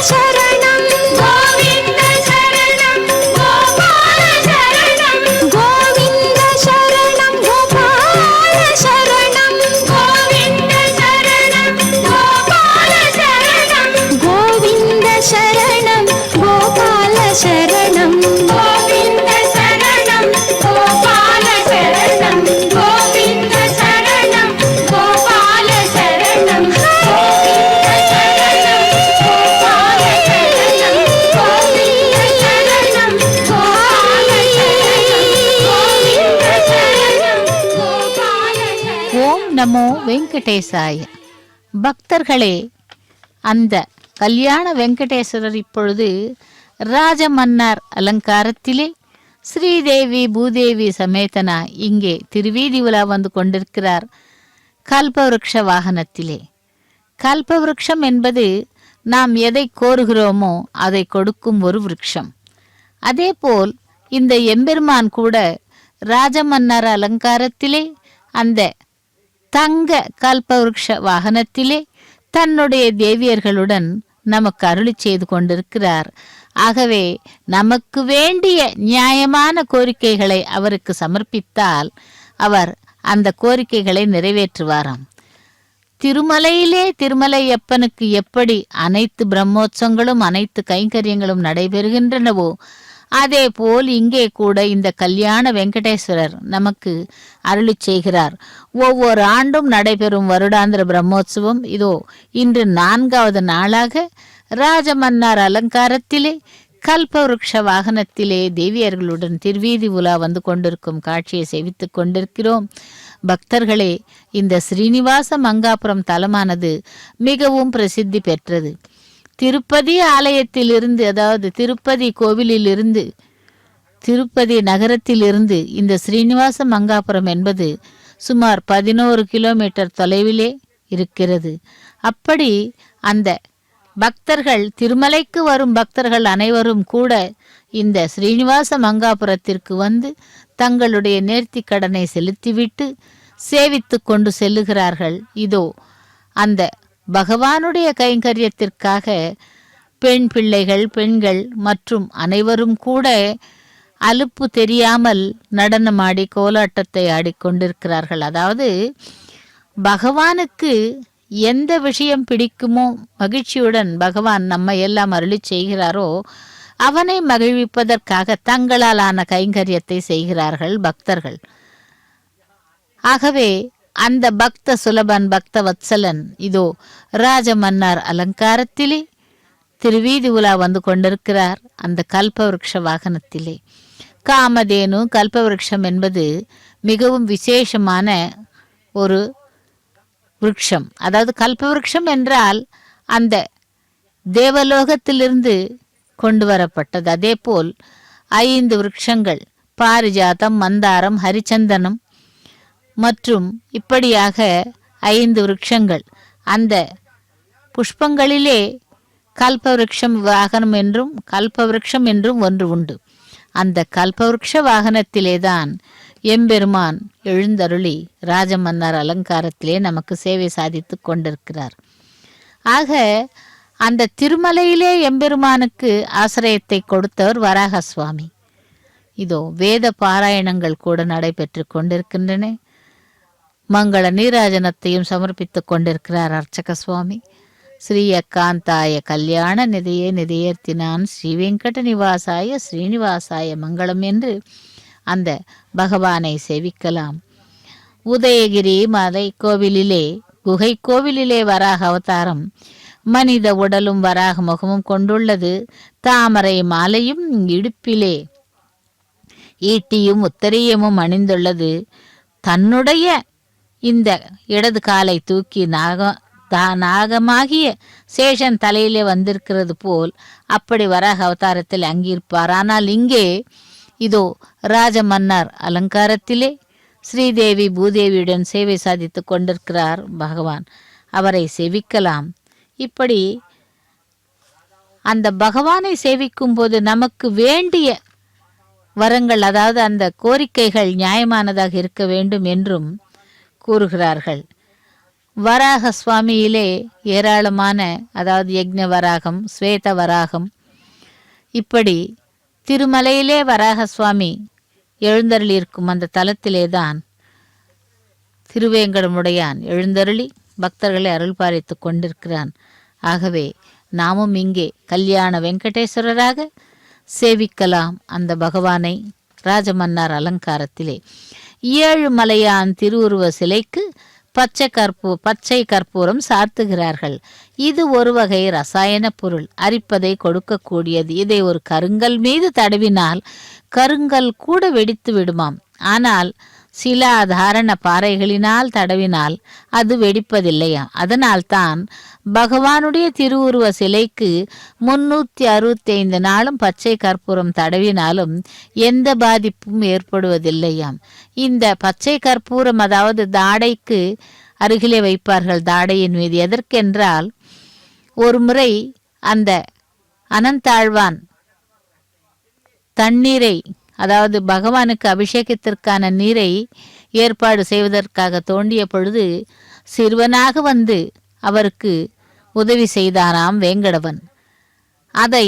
शरणं गोविन्द शरणं गोपाल शरणं गोविन्द शरणं गोपाल शरणं गोविन्द शरणं गोपाल शरणं गोविन्द शरणं गोपाल शरणं गोविन्द शरणं गोपाल शरणं गोविन्द शरणं गोपाल शरणं गोविन्द शरणं गोपाल शरणं गोविन्द शरणं गोपाल शरणं गोपाल शरणं ஓம் நமோ வெங்கடேசாய. பக்தர்களே, அந்த கல்யாண வெங்கடேஸ்வரர் இப்பொழுது ராஜமன்னார் அலங்காரத்திலே ஸ்ரீதேவி பூதேவி சமேதனா இங்கே திருவீதி உலா வந்து கொண்டிருக்கிறார் கல்பவருக்ஷ வாகனத்திலே. கல்பவருக்ஷம் என்பது நாம் எதை கோருகிறோமோ அதை கொடுக்கும் ஒரு விருட்சம். அதேபோல் இந்த எம்பெருமான் கூட ராஜமன்னார் அலங்காரத்திலே அந்த தங்க கல்பவருக்ஷ வாகனத்திலே தன்னுடைய தேவியர்களுடன் நமக்கு அருளி செய்து கொண்டிருக்கிறார். ஆகவே நமக்கு வேண்டிய நியாயமான கோரிக்கைகளை அவருக்கு சமர்ப்பித்தால் அவர் அந்த கோரிக்கைகளை நிறைவேற்றுவாராம். திருமலையிலே திருமலையப்பனுக்கு எப்படி அனைத்து பிரம்மோற்சவங்களும் அனைத்து கைங்கரியங்களும் நடைபெறுகின்றனவோ அதே போல் இங்கே கூட இந்த கல்யாண வெங்கடேஸ்வரர் நமக்கு அருளி செய்கிறார். ஒவ்வொரு ஆண்டும் நடைபெறும் வருடாந்திர பிரம்மோற்சவம் இதோ இன்று 4வது நாளாக ராஜமன்னார் அலங்காரத்திலே கல்பவருக்ஷ வாகனத்திலே தேவியர்களுடன் திருவீதி உலா வந்து கொண்டிருக்கும் காட்சியை சேவித்துக் கொண்டிருக்கிறோம். பக்தர்களே, இந்த ஸ்ரீனிவாச மங்காபுரம் தலமானது மிகவும் பிரசித்தி பெற்றது. திருப்பதி ஆலயத்திலிருந்து, அதாவது திருப்பதி கோவிலிலிருந்து, திருப்பதி நகரத்திலிருந்து இந்த ஸ்ரீனிவாச மங்காபுரம் என்பது சுமார் 11 கிலோமீட்டர் தொலைவிலே இருக்கிறது. அப்படி அந்த பக்தர்கள், திருமலைக்கு வரும் பக்தர்கள் அனைவரும் கூட இந்த ஸ்ரீனிவாச மங்காபுரத்திற்கு வந்து தங்களுடைய நேர்த்தி கடனை செலுத்திவிட்டு சேவித்து கொண்டு செல்லுகிறார்கள். இதோ அந்த பகவானுடைய கைங்கரியத்திற்காக பெண் பிள்ளைகள், பெண்கள் மற்றும் அனைவரும் கூட அலுப்பு தெரியாமல் நடனமாடி கோலாட்டத்தை ஆடிக்கொண்டிருக்கிறார்கள். அதாவது பகவானுக்கு எந்த விஷயம் பிடிக்குமோ, மகிழ்ச்சியுடன் பகவான் நம்மை எல்லாம் அருளி செய்கிறாரோ அவனை மகிழ்விப்பதற்காக தங்களால் ஆன கைங்கரியத்தை செய்கிறார்கள் பக்தர்கள். ஆகவே அந்த பக்த சுலபன், பக்த வத்சலன் இதோ ராஜமன்னார் அலங்காரத்திலே திருவீதி உலா வந்து கொண்டிருக்கிறார் அந்த கல்பவருக்ஷ வாகனத்திலே. காமதேனு கல்பவருக்ஷம் என்பது மிகவும் விசேஷமான ஒரு விருட்சம். அதாவது கல்பவருக்ஷம் என்றால் அந்த தேவலோகத்திலிருந்து கொண்டு வரப்பட்டது. அதே போல் 5 விருட்சங்கள், பாரிஜாதம், மந்தாரம், ஹரிச்சந்தனம் மற்றும் இப்படியாக 5 விருட்சங்கள். அந்த புஷ்பங்களிலே கல்பவருக்ஷம் வாகனம் என்றும் கல்பவருக்ஷம் என்றும் ஒன்று உண்டு. அந்த கல்பவருக்ஷ வாகனத்திலேதான் எம்பெருமான் எழுந்தருளி ராஜமன்னார் அலங்காரத்திலே நமக்கு சேவை சாதித்து கொண்டிருக்கிறார். ஆக அந்த திருமலையிலே எம்பெருமானுக்கு ஆசிரியத்தை கொடுத்தவர் வராக சுவாமி. இதோ வேத பாராயணங்கள் கூட நடைபெற்று கொண்டிருக்கின்றன. மங்கள நீராஜனத்தையும் சமர்ப்பித்துக் கொண்டிருக்கிறார் அர்ச்சக சுவாமி. ஸ்ரீய காந்தாய கல்யாண நிதியே நிதியேர்த்தினான் ஸ்ரீ வெங்கட நிவாசாய ஸ்ரீனிவாசாய மங்களம் என்று அந்த பகவானை சேவிக்கலாம். உதயகிரி மலை கோவிலிலே, குகை கோவிலிலே வராக அவதாரம். மனித உடலும் வராக முகமும் கொண்டுள்ளது. தாமரை மாலையும் இடுப்பிலே ஈட்டியும் உத்தரியமும் அணிந்துள்ளது. தன்னுடைய இந்த இடது காலை தூக்கி நாகமாகிய சேஷன் தலையிலே வந்திருக்கிறது போல் அப்படி வராக அவதாரத்தில் அங்கிருப்பார். ஆனால் இங்கே இதோ ராஜ மன்னர் அலங்காரத்திலே ஸ்ரீதேவி பூதேவியுடன் சேவை சாதித்து கொண்டிருக்கிறார் பகவான். அவரை சேவிக்கலாம். இப்படி அந்த பகவானை சேவிக்கும் போது நமக்கு வேண்டிய வரங்கள், அதாவது அந்த கோரிக்கைகள் நியாயமானதாக இருக்க வேண்டும் என்றும் கூறுகிறார்கள். வராக சுவாமியிலே ஏராளமான, அதாவது யக்ஞ வராகம், ஸ்வேத வராகம், இப்படி திருமலையிலே வராக சுவாமி எழுந்தருளியிருக்கும் அந்த தலத்திலேதான் திருவேங்கடமுடையான் எழுந்தருளி பக்தர்களை அருள் பாலித்து கொண்டிருக்கிறான். ஆகவே நாமும் இங்கே கல்யாண வெங்கடேஸ்வரராக சேவிக்கலாம் அந்த பகவானை ராஜமன்னார் அலங்காரத்திலே. 7 மலையான் திருவுருவ சிலைக்கு பச்சை கற்பூரம் சாத்துகிறார்கள். இது ஒரு வகை ரசாயன பொருள், அரிப்பதை கொடுக்கக்கூடியது. இதை ஒரு கருங்கல் மீது தடவினால் கருங்கல் கூட வெடித்து விடுமாம். ஆனால் சிலாதாரண பாறைகளினால் தடவினால் அது வெடிப்பதில்லையாம். அதனால்தான் பகவானுடைய திருவுருவ சிலைக்கு 365 நாளும் பச்சை கற்பூரம் தடவினாலும் எந்த பாதிப்பும் ஏற்படுவதில்லையாம். இந்த பச்சை கற்பூரம், அதாவது தாடைக்கு அருகிலே வைப்பார்கள், தாடையின் மீது. எதற்கென்றால், ஒரு முறை அந்த அனந்தாழ்வான் தண்ணீரை, அதாவது பகவானுக்கு அபிஷேகத்திற்கான நீரை ஏற்பாடு செய்வதற்காக தோண்டிய பொழுது சிறுவனாக வந்து அவருக்கு உதவி செய்தாராம் வேங்கடவன். அதை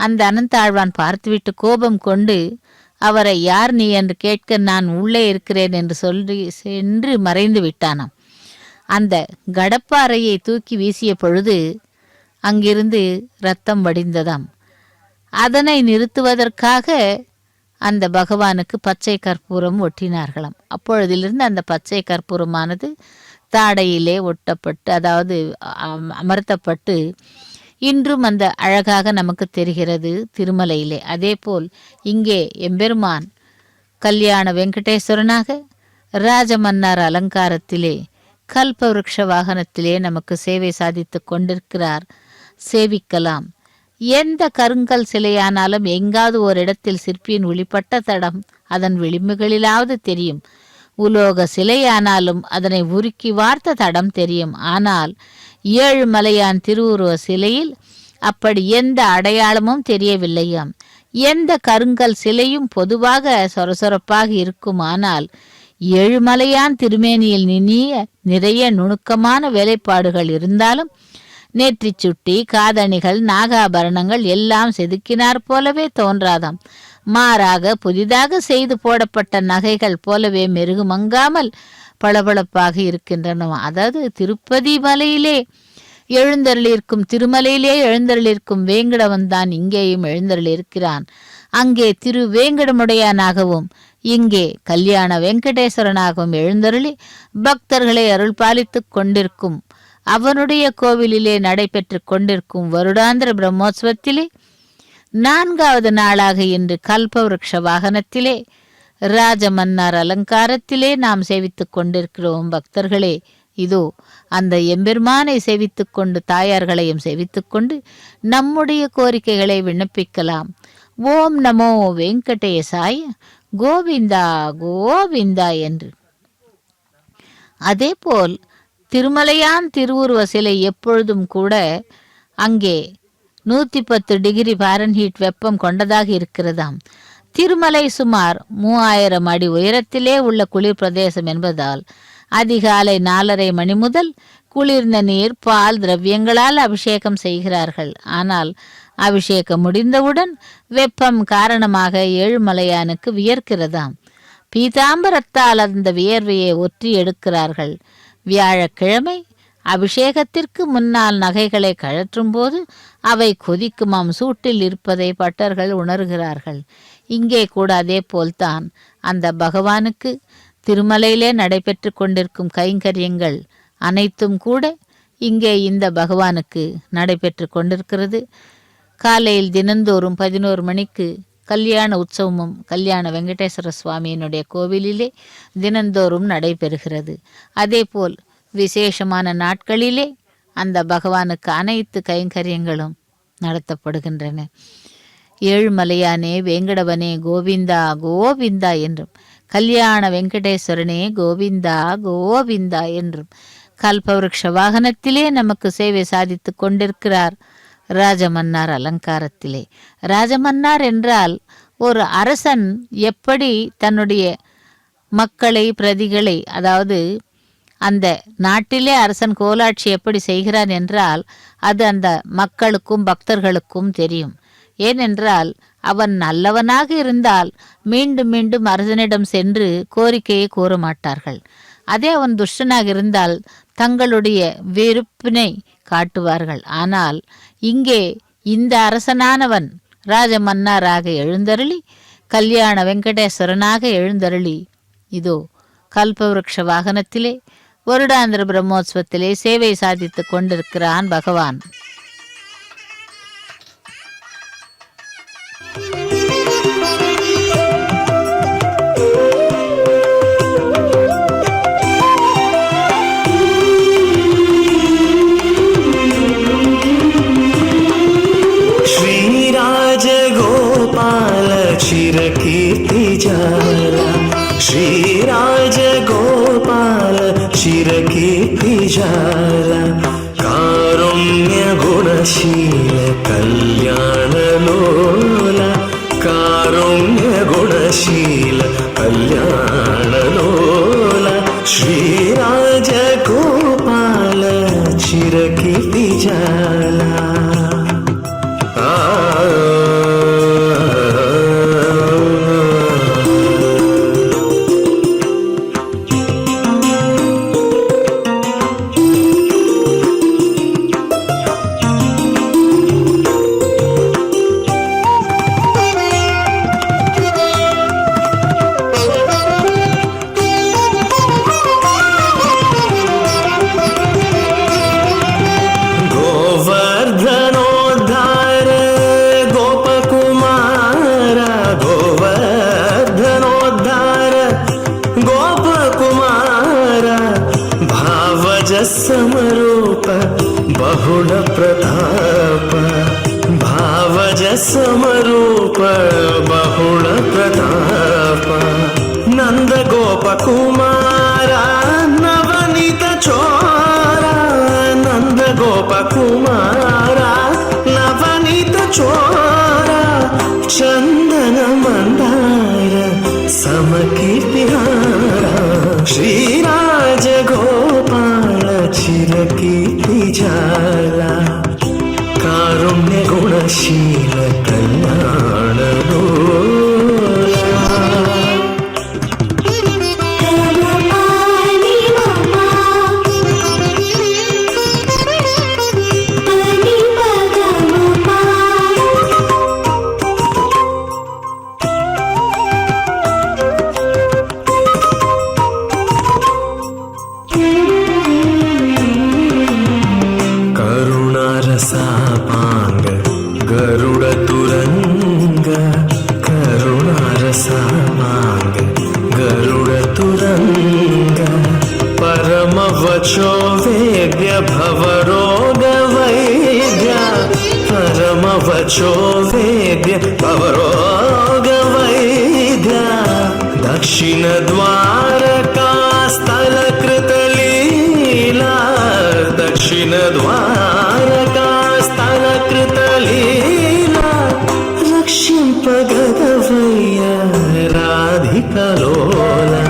அந்த அனந்தாழ்வான் பார்த்துவிட்டு கோபம் கொண்டு அவரை யார் நீ என்று கேட்க நான் உள்ளே இருக்கிறேன் என்று சொல்லி சென்று மறைந்து விட்டானாம். அந்த கடப்பாறையை தூக்கி வீசிய பொழுது அங்கிருந்து இரத்தம் வடிந்ததாம். அதனை நிறுத்துவதற்காக அந்த பகவானுக்கு பச்சை கற்பூரம் ஒட்டினார்களாம். அப்பொழுதிலிருந்து அந்த பச்சை கற்பூரமானது தாடையிலே ஒட்டப்பட்டு, அதாவது அமர்த்தப்பட்டு இன்றும் அந்த அழகாக நமக்கு தெரிகிறது திருமலையிலே. அதேபோல் இங்கே எம்பெருமான் கல்யாண வெங்கடேஸ்வரனாக ராஜமன்னார் அலங்காரத்திலே கல்பவருஷ வாகனத்திலே நமக்கு சேவை சாதித்து கொண்டிருக்கிறார். சேவிக்கலாம். எந்த கருங்கல் சிலையானாலும் எங்காவது ஒரு இடத்தில் சிற்பியின் ஒளிப்பட்ட தடம் அதன் விளிம்புகளிலாவது தெரியும். உலோக சிலையானாலும் அதனை உருக்கி வார்த்த தடம் தெரியும். ஆனால் 7 மலையான் திருவுருவ சிலையில் அப்படி எந்த அடையாளமும் தெரியவில்லையாம். எந்த கருங்கல் சிலையும் பொதுவாக சொரசொரப்பாக இருக்கும். ஆனால் 7 மலையான் திருமேனியில் நிறைய நுணுக்கமான வேலைப்பாடுகள் இருந்தாலும் நெற்றி சுட்டி, காதணிகள், நாகாபரணங்கள் எல்லாம் செதுக்கினார் போலவே தோன்றாதாம். மாறாக புதிதாக செய்து போடப்பட்ட நகைகள் போலவே மெருகு மங்காமல் பளபளப்பாக இருக்கின்றன. அதாவது திருப்பதி மலையிலே எழுந்தருளிருக்கும், திருமலையிலே எழுந்தருளிருக்கும் வேங்கடவன் தான் இங்கேயும் எழுந்தருளிருக்கிறான். அங்கே திருவேங்கடமுடையானாகவும் இங்கே கல்யாண வெங்கடேஸ்வரனாகவும் எழுந்தருளி பக்தர்களை அருள் பாலித்து கொண்டிருக்கும் அவனுடைய கோவிலிலே நடைபெற்று கொண்டிருக்கும் வருடாந்திர பிரம்மோற்சவத்திலே 4வது நாளாக இன்று கல்பவருஷ வாகனத்திலே ராஜமன்னார் அலங்காரத்திலே நாம் சேவித்து கொண்டிருக்கிறோம். பக்தர்களே, இதோ அந்த எம்பெருமானை சேவித்து கொண்டு தாயார்களையும் சேவித்து கொண்டு நம்முடைய கோரிக்கைகளை விண்ணப்பிக்கலாம். ஓம் நமோ வெங்கடேசாய கோவிந்தா கோவிந்தா என்று. அதேபோல் திருமலையான் திருவுருவ சிலை எப்பொழுதும் கூட அங்கே 110 டிகிரி ஃபாரன்ஹீட் வெப்பம் கொண்டதாக இருக்கிறதாம். திருமலை சுமார் 3000 அடி உயரத்திலே உள்ள குளிர் பிரதேசம் என்பதால் அதிகாலை 4:30 மணி முதல் குளிர்ந்த நீர், பால், திரவியங்களால் அபிஷேகம் செய்கிறார்கள். ஆனால் அபிஷேகம் முடிந்தவுடன் வெப்பம் காரணமாக ஏழுமலையானுக்கு வியர்க்கிறதாம். பீதாம்பரத்தால் அந்த வியர்வையை ஒற்றி எடுக்கிறார்கள். வியாழக்கிழமை அபிஷேகத்திற்கு முன்னால் நகைகளை கழற்றும் போது அவை கொதிக்குமாம். சூட்டில் இருப்பதை பட்டர்கள் உணர்கிறார்கள். இங்கே கூட அதே போல்தான் அந்த பகவானுக்கு திருமலையிலே நடைபெற்று கொண்டிருக்கும் கைங்கரியங்கள் அனைத்தும் கூட இங்கே இந்த பகவானுக்கு நடைபெற்று கொண்டிருக்கிறது. காலையில் தினந்தோறும் 11 மணிக்கு கல்யாண உற்சவமும் கல்யாண வெங்கடேஸ்வர சுவாமியினுடைய கோவிலிலே தினந்தோறும் நடைபெறுகிறது. அதேபோல் விசேஷமான நாட்களிலே அந்த பகவானுக்கு அனைத்து கைங்கரியங்களும் நடத்தப்படுகின்றன. ஏழுமலையானே வேங்கடவனே கோவிந்தா கோவிந்தா என்றும், கல்யாண வெங்கடேஸ்வரனே கோவிந்தா கோவிந்தா என்றும் கல்பவருஷ வாகனத்திலே நமக்கு சேவை சாதித்து கொண்டிருக்கிறார். ராஜமன்னார் அலங்காரத்திலே. ராஜமன்னார் என்றால் ஒரு அரசன் எப்படி தன்னுடைய மக்களை பிரதிகளை, அதாவது அந்த நாட்டிலே அரசன் கோலாட்சி எப்படி செய்கிறான் என்றால் அது அந்த மக்களுக்கும் பக்தர்களுக்கும் தெரியும். ஏனென்றால் அவன் நல்லவனாக இருந்தால் மீண்டும் மீண்டும் அரசனிடம் சென்று கோரிக்கையை கூற மாட்டார்கள். அதே அவன் துஷ்டனாக இருந்தால் தங்களுடைய வெறுப்பினை காட்டுவார்கள். ஆனால் இங்கே இந்த அரசனானவன் ராஜமன்னாராக எழுந்தருளி, கல்யாண வெங்கடேஸ்வரனாக எழுந்தருளி, இதோ கல்பவருஷ வாகனத்திலே வருடாந்திர பிரம்மோத்சவத்திலே சேவை சாதித்து கொண்டிருக்கிறான் பகவான். चिरकीर्तिजाला श्रीराजगोपाल चिरकीर्तिजाला कारुण्यगुणशील कल्याणलोला कारुण्यगुणशील कल्याणलोला श्रीराजगोपाल चिरकीर्तिजाला समरूप बहुल प्रताप भावज समरूप बहुल प्रताप नंद गोप कुमारा नवनीत चोरा नंद गोप कुमारा नवनीत चोरा चंदन मंदार समकीर्तिहारा श्रीराज गोपाल चिरकीर्तिजाला कारुण्य गुणशील कल्याणलोला करुणारसापांग गरुड तुरंग करुणारसापांग गरुड तुरंग परम वचो वेद्य भवरोग वैद्य परम वचो वेद्य भवरोग वैद्य दक्षिण द्वारका स्थल कृत लीला दक्षिण द्वारका स्थल कृत लीला रक्षिंपगदवय्य राधिका लोला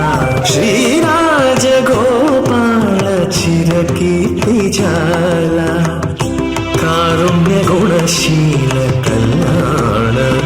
श्रीराज गोपाल चिरकीर्तिजाला कारुण्य गुणशील कल्याणलोला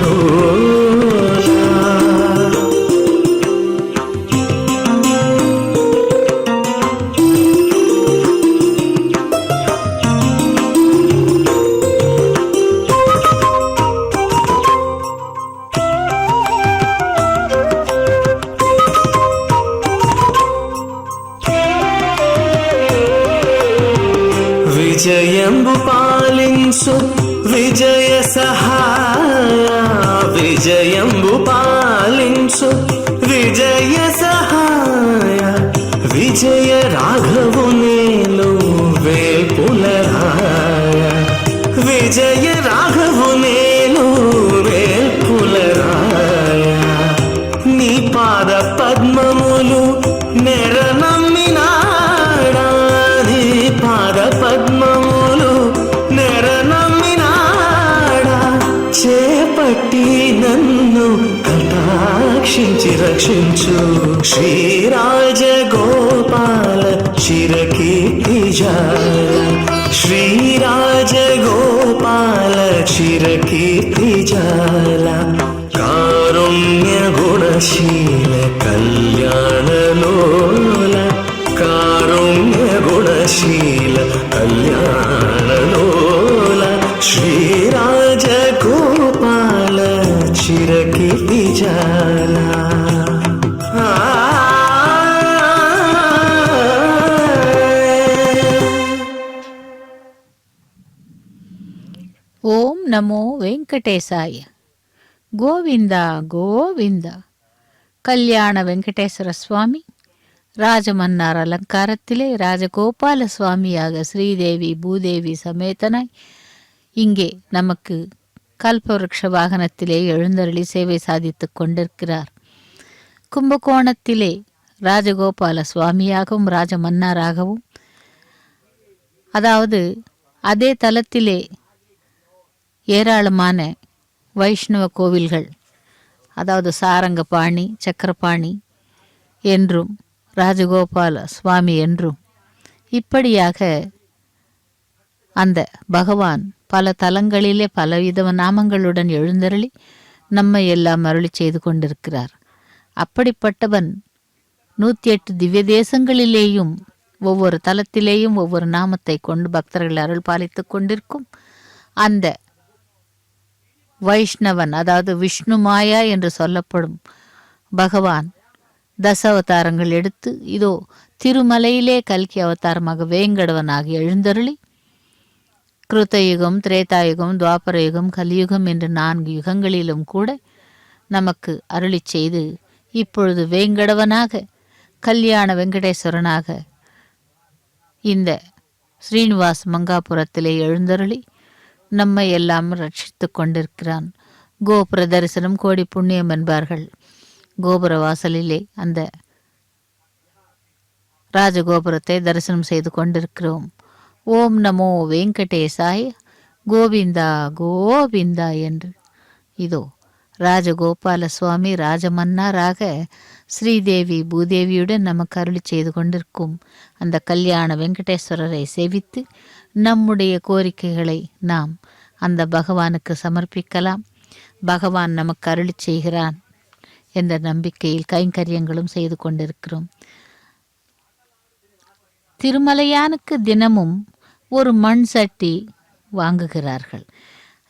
పోషించి రక్షించు శ్రీరాజగోపాల చిరకీర్తి జాల శ్రీరాజగోపాల చిరకీర్తి జాల కారుణ్య గుణశీల కళ్యాణలోల కారుణ్య గుణశీల కళ్యాణలోల శ్రీరాజగోపాల చిరకీర్తి జాల ఓం నమో వెంకటేశాయ. గోవింద గోవింద. கல்யாண வெங்கடேஸ்வர சுவாமி ராஜமன்னார் அலங்காரத்திலே ராஜகோபால சுவாமியாக ஸ்ரீதேவி பூதேவி சமேதனாய் இங்கே நமக்கு கல்பவருஷ வாகனத்திலே எழுந்தருளி சேவை சாதித்துக் கொண்டிருக்கிறார். கும்பகோணத்திலே ராஜகோபால சுவாமியாகவும் ராஜமன்னாராகவும், அதாவது அதே தலத்திலே ஏராளமான வைஷ்ணவ கோவில்கள், அதாவது சாரங்கபாணி சக்கரபாணி என்றும் ராஜகோபால சுவாமி என்றும் இப்படியாக அந்த பகவான் பல தலங்களிலே பலவித நாமங்களுடன் எழுந்தருளி நம்மை எல்லாம் அருளி செய்து கொண்டிருக்கிறார். அப்படிப்பட்டவன் 108 திவ்ய தேசங்களிலேயும் ஒவ்வொரு தலத்திலேயும் ஒவ்வொரு நாமத்தை கொண்டு பக்தர்கள் அருள் பாலித்து கொண்டிருக்கும் அந்த வைஷ்ணவன், அதாவது விஷ்ணு மாயா என்று சொல்லப்படும் பகவான் தசாவதாரங்கள் எடுத்து இதோ திருமலையிலே கல்கி அவதாரமாக வேங்கடவனாக எழுந்தருளி கிருத்தயுகம், திரேதாயுகம், துவாபர யுகம், கலியுகம் என்று 4 யுகங்களிலும் கூட நமக்கு அருளி செய்து இப்பொழுது வேங்கடவனாக கல்யாண வெங்கடேஸ்வரனாக இந்த ஸ்ரீனிவாஸ் மங்காபுரத்திலே எழுந்தருளி நம்மை எல்லாம் ரட்சித்து கொண்டிருக்கிறான். கோபுர தரிசனம் கோடி புண்ணியம் என்பார்கள். கோபுர வாசலிலே அந்த ராஜகோபுரத்தை தரிசனம் செய்து கொண்டிருக்கிறோம். ஓம் நமோ வெங்கடேசாய கோவிந்தா கோவிந்தா என்று இதோ ராஜகோபால சுவாமி ராஜமன்னாராக ஸ்ரீதேவி பூதேவியுடன் நமக்கு அருளி செய்து கொண்டிருக்கும் அந்த கல்யாண வெங்கடேஸ்வரரை சேவித்து நம்முடைய கோரிக்கைகளை நாம் அந்த பகவானுக்கு சமர்ப்பிக்கலாம். பகவான் நமக்கு அருளி செய்கிறான் என்ற நம்பிக்கையில் கைங்கரியங்களும் செய்து கொண்டிருக்கிறோம். திருமலையானுக்கு தினமும் ஒரு மண் சட்டி வாங்குகிறார்கள்.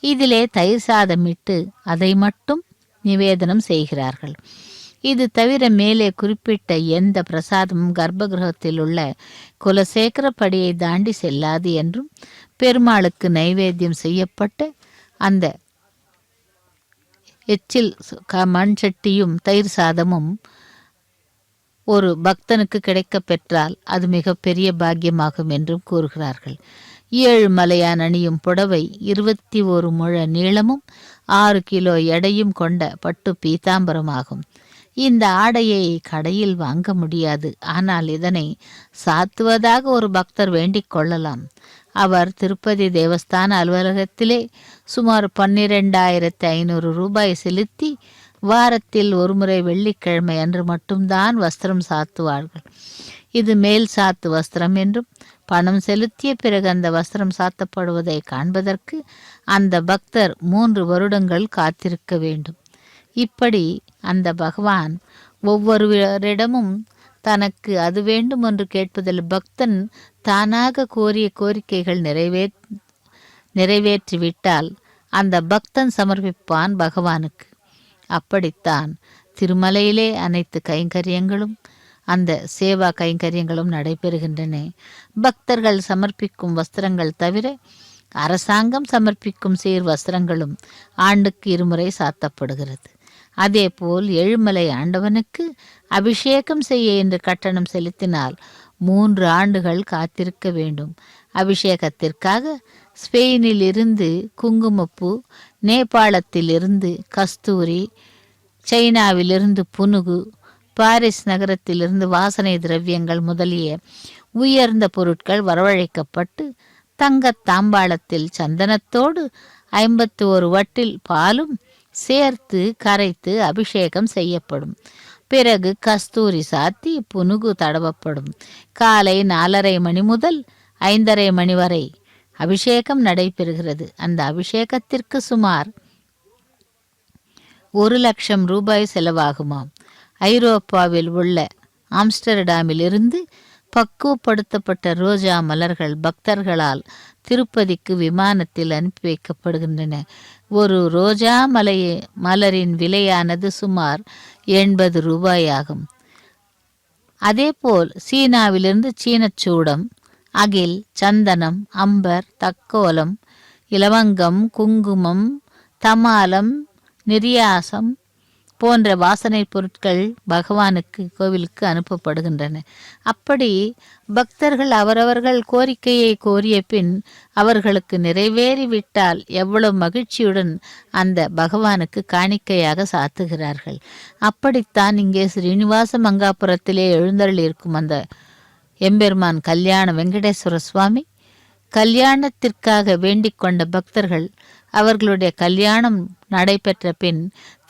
இதிலே தயிர் சாதமிட்டு அதை மட்டும் நிவேதனம் செய்கிறார்கள். இது தவிர மேலே குறிப்பிட்ட எந்த பிரசாதமும் கர்ப்பகிரகத்தில் உள்ள குலசேகரப்படியை தாண்டி செல்லாது என்றும், பெருமாளுக்கு நைவேத்தியம் செய்யப்பட்ட அந்த எச்சில் மண் சட்டியும் தயிர் சாதமும் ஒரு பக்தனுக்கு கிடைக்க பெற்றால் அது மிகப்பெரிய பாக்கியமாகும் என்றும் கூறுகிறார்கள். 7 மலையான் அணியும் புடவை 21 முழ நீளமும் 6 கிலோ எடையும் கொண்ட பட்டு பீதாம்பரமாகும். இந்த ஆடையை கடையில் வாங்க முடியாது. ஆனால் இதனை சாத்துவதாக ஒரு பக்தர் வேண்டிக் கொள்ளலாம். அவர் திருப்பதி தேவஸ்தான அலுவலகத்திலே சுமார் 12,500 ரூபாய் செலுத்தி வாரத்தில் ஒருமுறை வெள்ளிக்கிழமை அன்று மட்டும்தான் வஸ்திரம் சாத்துவார்கள். இது மேல் சாத்து வஸ்திரம் என்றும், பணம் செலுத்திய பிறகு அந்த வஸ்திரம் சாத்தப்படுவதை காண்பதற்கு அந்த பக்தர் 3 வருடங்கள் காத்திருக்க வேண்டும். இப்படி அந்த பகவான் ஒவ்வொருவரிடமும் தனக்கு அது வேண்டும் என்று கேட்பதில் பக்தன் தானாக கோரிய கோரிக்கைகள் நிறைவேற்றிவிட்டால் அந்த பக்தன் சமர்ப்பிப்பான் பகவானுக்கு. அப்படித்தான் திருமலையிலே அனைத்து கைங்கரியங்களும் அந்த சேவா கைங்கரியங்களும் நடைபெறுகின்றன. பக்தர்கள் சமர்ப்பிக்கும் வஸ்திரங்கள் தவிர அரசாங்கம் சமர்ப்பிக்கும் சீர் வஸ்திரங்களும் ஆண்டுக்கு 2 முறை சாத்தப்படுகிறது. அதேபோல் ஏழுமலை ஆண்டவனுக்கு அபிஷேகம் செய்ய என்று கட்டணம் செலுத்தினால் 3 ஆண்டுகள் காத்திருக்க வேண்டும். அபிஷேகத்திற்காக ஸ்பெயினில் இருந்து குங்குமப்பூ, நேபாளத்திலிருந்து கஸ்தூரி, சைனாவிலிருந்து புனுகு, பாரிஸ் நகரத்திலிருந்து வாசனை திரவியங்கள் முதலிய உயர்ந்த பொருட்கள் வரவழைக்கப்பட்டு தங்கத் தாம்பாளத்தில் சந்தனத்தோடு 51 வட்டில் பாலும் சேர்த்து கரைத்து அபிஷேகம் செய்யப்படும். பிறகு கஸ்தூரி சாத்தி புனுகு தடவப்படும். காலை 4:30 மணி முதல் 5:30 மணி வரை அபிஷேகம் நடைபெறுகிறது. அந்த அபிஷேகத்திற்கு சுமார் 1,00,000 ரூபாய் செலவாகுமாம். ஐரோப்பாவில் உள்ள ஆம்ஸ்டர்டாமில் இருந்து பக்குவப்படுத்தப்பட்ட ரோஜா மலர்கள் பக்தர்களால் திருப்பதிக்கு விமானத்தில் அனுப்பி வைக்கப்படுகின்றன. ஒரு ரோஜா மலரின் விலையானது சுமார் 80 ரூபாயாகும். அதேபோல் சீனாவிலிருந்து சீனச்சூடம், அகில், சந்தனம், அம்பர், தக்கோலம், இலவங்கம், குங்குமம், தமாலம், நிரியாசம் போன்ற வாசனை பொருட்கள் பகவானுக்கு கோவிலுக்கு அனுப்பப்படுகின்றன. அப்படி பக்தர்கள் அவரவர்கள் கோரிக்கையை கோரிய பின் அவர்களுக்கு நிறைவேறிவிட்டால் எவ்வளவு மகிழ்ச்சியுடன் அந்த பகவானுக்கு காணிக்கையாக சாத்துகிறார்கள். அப்படித்தான் இங்கே ஸ்ரீனிவாச மங்காபுரத்திலே எழுந்தருளியிருக்கும் அந்த எம்பெருமான் கல்யாண வெங்கடேஸ்வர சுவாமி கல்யாணத்திற்காக வேண்டிக் கொண்ட பக்தர்கள் அவர்களுடைய கல்யாணம் நடைபெற்ற பின்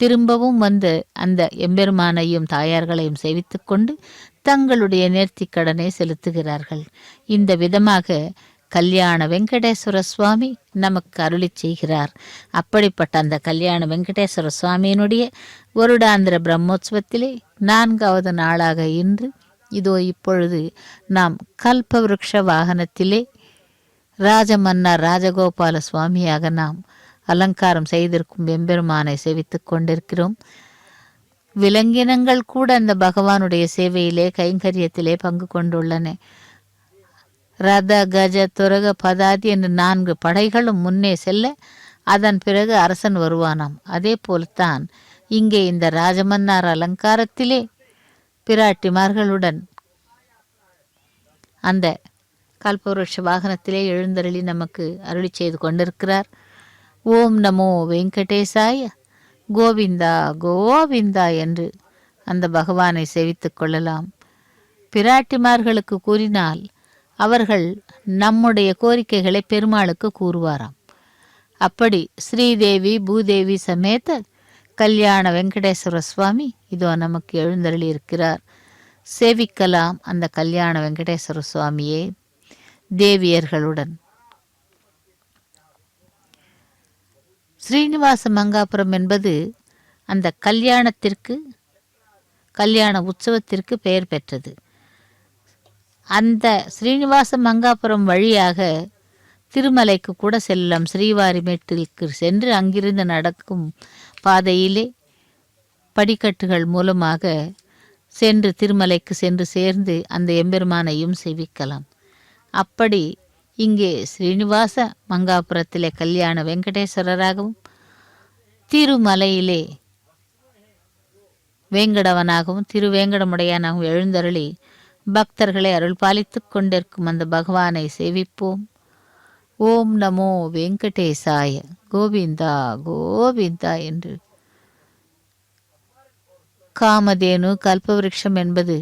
திரும்பவும் வந்து அந்த எம்பெருமானையும் தாயார்களையும் சேவித்து கொண்டு தங்களுடைய நேர்த்திக் கடனை செலுத்துகிறார்கள். இந்த விதமாக கல்யாண வெங்கடேஸ்வர சுவாமி நமக்கு அருளி செய்கிறார். அப்படிப்பட்ட அந்த கல்யாண வெங்கடேஸ்வர சுவாமியினுடைய வருடாந்திர பிரம்மோற்சவத்திலே 4வது நாளாக இன்று இதோ இப்பொழுது நாம் கல்பவருஷ வாகனத்திலே ராஜமன்னார் ராஜகோபால சுவாமியாக நாம் அலங்காரம் செய்திருக்கும் எம்பெருமானை சேவித்து கொண்டிருக்கிறோம். விலங்கினங்கள் கூட அந்த பகவானுடைய சேவையிலே கைங்கரியத்திலே பங்கு கொண்டுள்ளன. ரத, கஜ, துரக, பதாதி என்று 4 படைகளும் முன்னே செல்ல அதன் பிறகு அரசன் வருவானாம். அதே போல்தான் இங்கே இந்த ராஜமன்னார் அலங்காரத்திலே பிராட்டிமார்களுடன் அந்த கல்பவருஷ வாகனத்திலே எழுந்தருளி நமக்கு அருளி செய்து கொண்டிருக்கிறார். ஓம் நமோ வெங்கடேசாய, கோவிந்தா கோவிந்தா என்று அந்த பகவானை சேவித்து கொள்ளலாம். பிராட்டிமார்களுக்கு கூறினால் அவர்கள் நம்முடைய கோரிக்கைகளை பெருமாளுக்கு கூறுவாராம். அப்படி ஸ்ரீதேவி பூதேவி சமேத கல்யாண வெங்கடேஸ்வர சுவாமி இதோ நமக்கு எழுந்தருளி இருக்கிறார். சேவிக்கலாம் அந்த கல்யாண வெங்கடேஸ்வர சுவாமியே தேவியர்களுடன். ஸ்ரீனிவாச மங்காபுரம் என்பது அந்த கல்யாண உற்சவத்திற்கு பெயர் பெற்றது. அந்த ஸ்ரீனிவாச மங்காபுரம் வழியாக திருமலைக்கு கூட செல்லலாம். ஸ்ரீவாரிமேட்டிற்கு சென்று அங்கிருந்து நடக்கும் பாதையிலே படிக்கட்டுகள் மூலமாக சென்று திருமலைக்கு சென்று சேர்ந்து அந்த எம்பெருமானையும் சேவிக்கலாம். அப்படி இங்கே ஸ்ரீனிவாச மங்காபுரத்திலே கல்யாண வெங்கடேஸ்வரராகவும் திருமலையிலே வேங்கடவனாகவும் திருவேங்கடமுடையானாகவும் எழுந்தருளி பக்தர்களை அருள் பாலித்து கொண்டிருக்கும் அந்த பகவானை சேவிப்போம். ஓம் நமோ வெங்கடேசாய, கோவிந்தா கோவிந்தா என்று. காமதேனு கல்பவருஷம் என்பது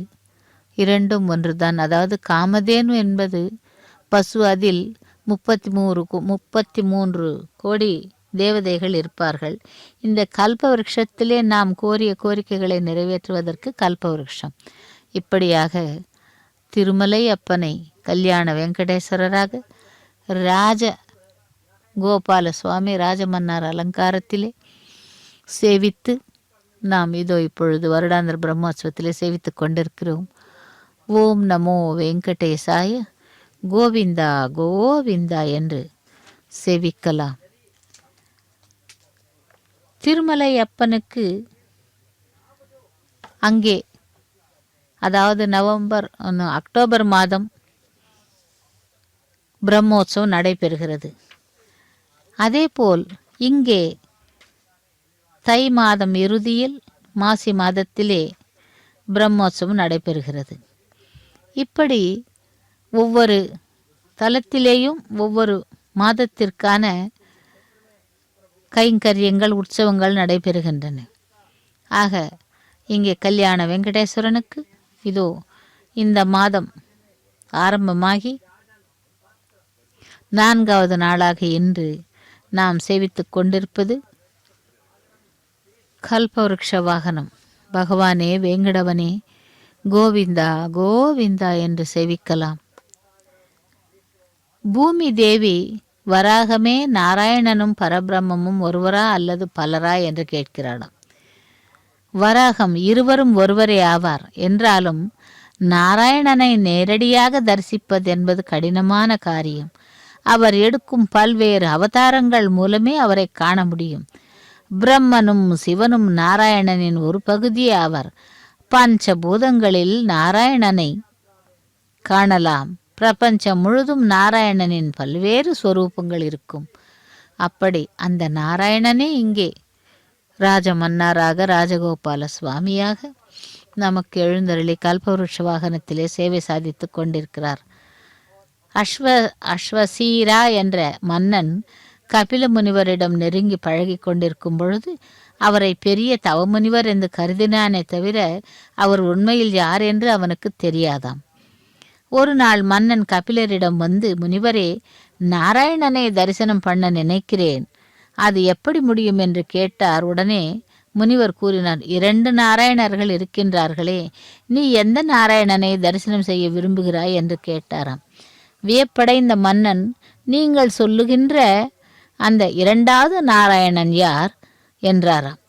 இரண்டும் ஒன்றுதான். அதாவது காமதேனு என்பது பசு, அதில் 33 கோடி தேவதைகள் இருப்பார்கள். இந்த கல்பவருஷத்திலே நாம் கோரிய கோரிக்கைகளை நிறைவேற்றுவதற்கு கல்பவருஷம். இப்படியாக திருமலை அப்பனை கல்யாண வெங்கடேஸ்வரராக ராஜ கோபால சுவாமி ராஜமன்னார் அலங்காரத்திலே சேவித்து நாம் இதோ இப்பொழுது வருடாந்திர பிரம்மோற்சவத்திலே சேவித்து கொண்டிருக்கிறோம். ஓம் நமோ வெங்கடேசாய, கோவிந்தா கோவிந்தா என்று சேவிக்கலாம். திருமலை அப்பனுக்கு அங்கே அதாவது அக்டோபர் மாதம் பிரம்மோற்சவம் நடைபெறுகிறது. அதேபோல் இங்கே தை மாதம் இறுதியில் மாசி மாதத்திலே பிரம்மோற்சவம் நடைபெறுகிறது. இப்படி ஒவ்வொரு தலத்திலேயும் ஒவ்வொரு மாதத்திற்கான கைங்கரியங்கள் உற்சவங்கள் நடைபெறுகின்றன. ஆக இங்கே கல்யாண வெங்கடேஸ்வரனுக்கு இதோ இந்த மாதம் ஆரம்பமாகி 4வது நாளாக இன்று நாம் சேவித்து கொண்டிருப்பது கல்பவருஷ வாகனம். பகவானே வேங்கடவனே கோவிந்தா கோவிந்தா என்று சேவிக்கலாம். பூமி தேவி வராகமே நாராயணனும் பரபிரம்மமும் ஒருவரா அல்லது பலரா என்று கேட்கிறாளாம். வராகம் இருவரும் ஒருவரே ஆவார். என்றாலும் நாராயணனை நேரடியாக தரிசிப்பது என்பது கடினமான காரியம். அவர் எடுக்கும் பல்வேறு அவதாரங்கள் மூலமே அவரை காண முடியும். பிரம்மனும் சிவனும் நாராயணனின் ஒரு பகுதியே ஆவார். பஞ்சபூதங்களில் நாராயணனை காணலாம். பிரபஞ்சம் முழுதும் நாராயணனின் பல்வேறு ஸ்வரூபங்கள் இருக்கும். அப்படி அந்த நாராயணனே இங்கே ராஜமன்னாராக ராஜகோபால சுவாமியாக நமக்கு எழுந்தருளி கல்பவருஷ வாகனத்திலே சேவை சாதித்து கொண்டிருக்கிறார். அஸ்வசீரா என்ற மன்னன் கபில முனிவரிடம் நெருங்கி பழகி கொண்டிருக்கும் பொழுது அவரை பெரிய தவமுனிவர் என்று கருதினானே தவிர அவர் உண்மையில் யார் என்று அவனுக்கு தெரியாதாம். ஒரு நாள் மன்னன் கபிலரிடம் வந்து, முனிவரே, நாராயணனை தரிசனம் பண்ண நினைக்கிறேன், அது எப்படி முடியும் என்று கேட்டார். உடனே முனிவர் கூறினார், 2 நாராயணர்கள் இருக்கின்றார்களே, நீ எந்த நாராயணனை தரிசனம் செய்ய விரும்புகிறாய் என்று கேட்டாராம். வியப்படைந்த மன்னன், நீங்கள் சொல்லுகின்ற அந்த 2வது நாராயணன் யார் என்றாராம்.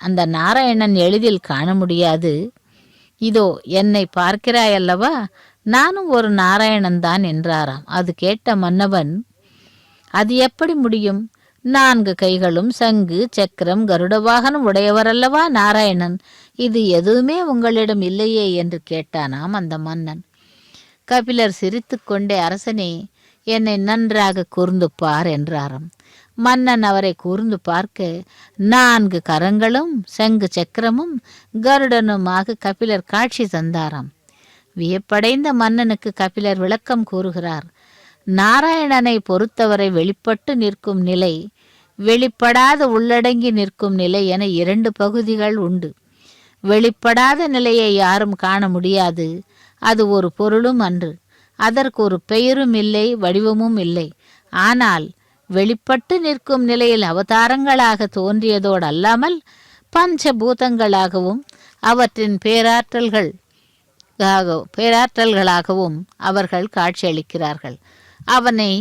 அந்த நாராயணன் எளிதில் காண முடியாது. இதோ என்னை பார்க்கிறாயல்லவா, நானும் ஒரு நாராயணன் தான் என்றாராம். அது கேட்ட மன்னவன், அது எப்படி முடியும்? 4 கைகளும் சங்கு சக்கரம் கருட வாகனம் உடையவரல்லவா நாராயணன், இது எதுவுமே உங்களிடம் இல்லையே என்று கேட்டானாம் அந்த மன்னன். கபிலர் சிரித்து கொண்டே, அரசனே, என்னை நன்றாக கூர்ந்து பார் என்றாராம். மன்னன் அவரை கூர்ந்து பார்க்க 4 கரங்களும் சங்கு சக்கரமும் கருடனுமாக கபிலர் காட்சி தந்தாராம். வியப்படைந்த மன்னனுக்கு கபிலர் விளக்கம் கூறுகிறார். நாராயணனை பொறுத்தவரை வெளிப்பட்டு நிற்கும் நிலை, வெளிப்படாத உள்ளடங்கி நிற்கும் நிலை என 2 பகுதிகள் உண்டு. வெளிப்படாத நிலையை யாரும் காண முடியாது. அது ஒரு பொருளும் அன்று. அதற்கு ஒரு பெயரும் இல்லை, வடிவமும் இல்லை. ஆனால் வெளிப்பட்டு நிற்கும் நிலையில் அவதாரங்களாக தோன்றியதோடு அல்லாமல் பஞ்சபூதங்களாகவும் அவற்றின் பேராற்றல்களாகவும் அவர்கள் காட்சியளிக்கிறார்கள். அவனை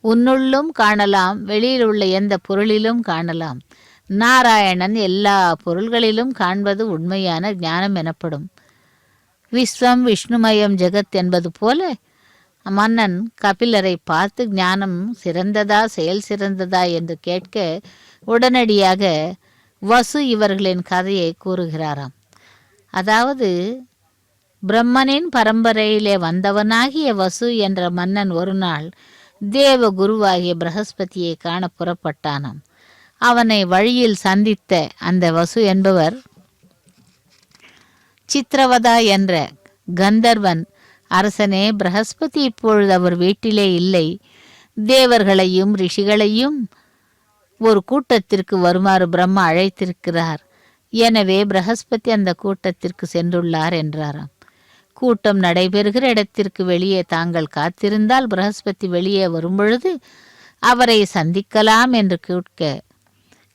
உன்னுள்ளும் காணலாம், வெளியில் உள்ள எந்த பொருளிலும் காணலாம். நாராயணன் எல்லா பொருள்களிலும் காண்பது உண்மையான ஞானம் எனப்படும். விஸ்வம் விஷ்ணுமயம் ஜெகத் என்பது போல மன்னன் கபிலரை பார்த்து ஞானம் சிறந்ததா செயல் சிறந்ததா என்று கேட்க உடனடியாக வசு இவர்களின் கதையை கூறுகிறாராம். அதாவது பிரம்மனின் பரம்பரையிலே வந்தவனாகிய வசு என்ற மன்னன் ஒரு நாள் தேவ குருவாகிய பிரகஸ்பதியை காண புறப்பட்டானாம். அவனை வழியில் சந்தித்த அந்த வசு என்பவர் சித்ரவதா என்ற கந்தர்வன், அரசனே, பிரகஸ்பதி இப்பொழுது அவர் வீட்டிலே இல்லை. தேவர்களையும் ரிஷிகளையும் ஒரு கூட்டத்திற்கு வருமாறு பிரம்மா அழைத்திருக்கிறார். எனவே பிரகஸ்பதி அந்த கூட்டத்திற்கு சென்றுள்ளார் என்றாராம். கூட்டம் நடைபெறுகிற இடத்திற்கு வெளியே தாங்கள் காத்திருந்தால் பிரகஸ்பதி வெளியே வரும்பொழுது அவரை சந்திக்கலாம் என்று கேட்க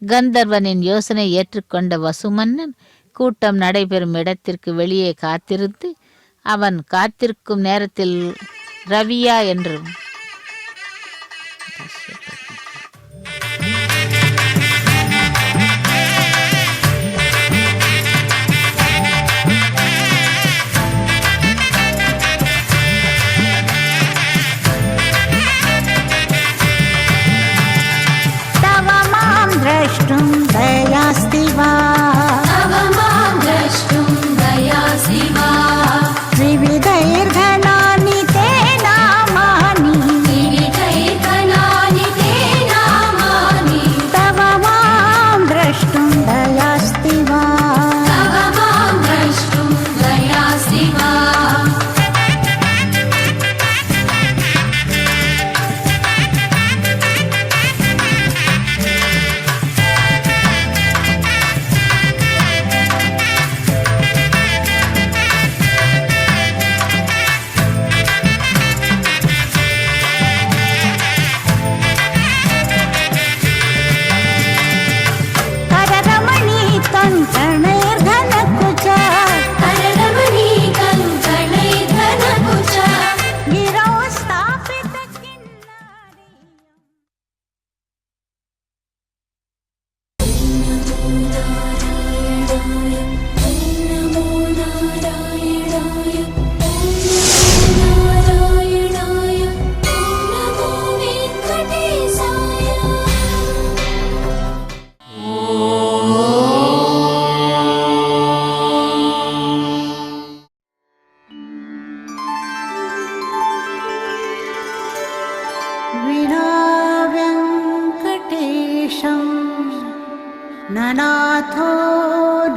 கந்தர்வனின் யோசனை ஏற்றுக்கொண்ட வசுமன்னன் கூட்டம் நடைபெறும் இடத்திற்கு வெளியே காத்திருந்து அவன் காத்திருக்கும் நேரத்தில் ரவியா என்றும் द्रष्टुं दयास्ति वा तव मां द्रष्टुं दयास्ति वा त्रिविधैर्घनानि ते नामानि त्रिविधैर्घनानि ते नामानि तव मां द्रष्टुं दयास्ति वा तव मां द्रष्टुं दयास्ति वा विना वेङ्कटेशं ननाथो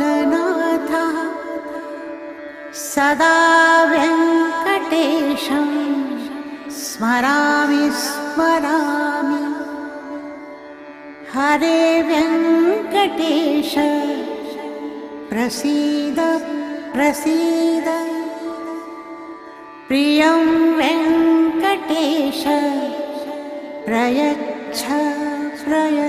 ननाथः सदा वेङ्कटेशं स्मरामि स्मरामि हरे वेङ्कटेश प्रसीद प्रसीद प्रियं वेङ्कटेश प्रयच्छ प्रयच्छ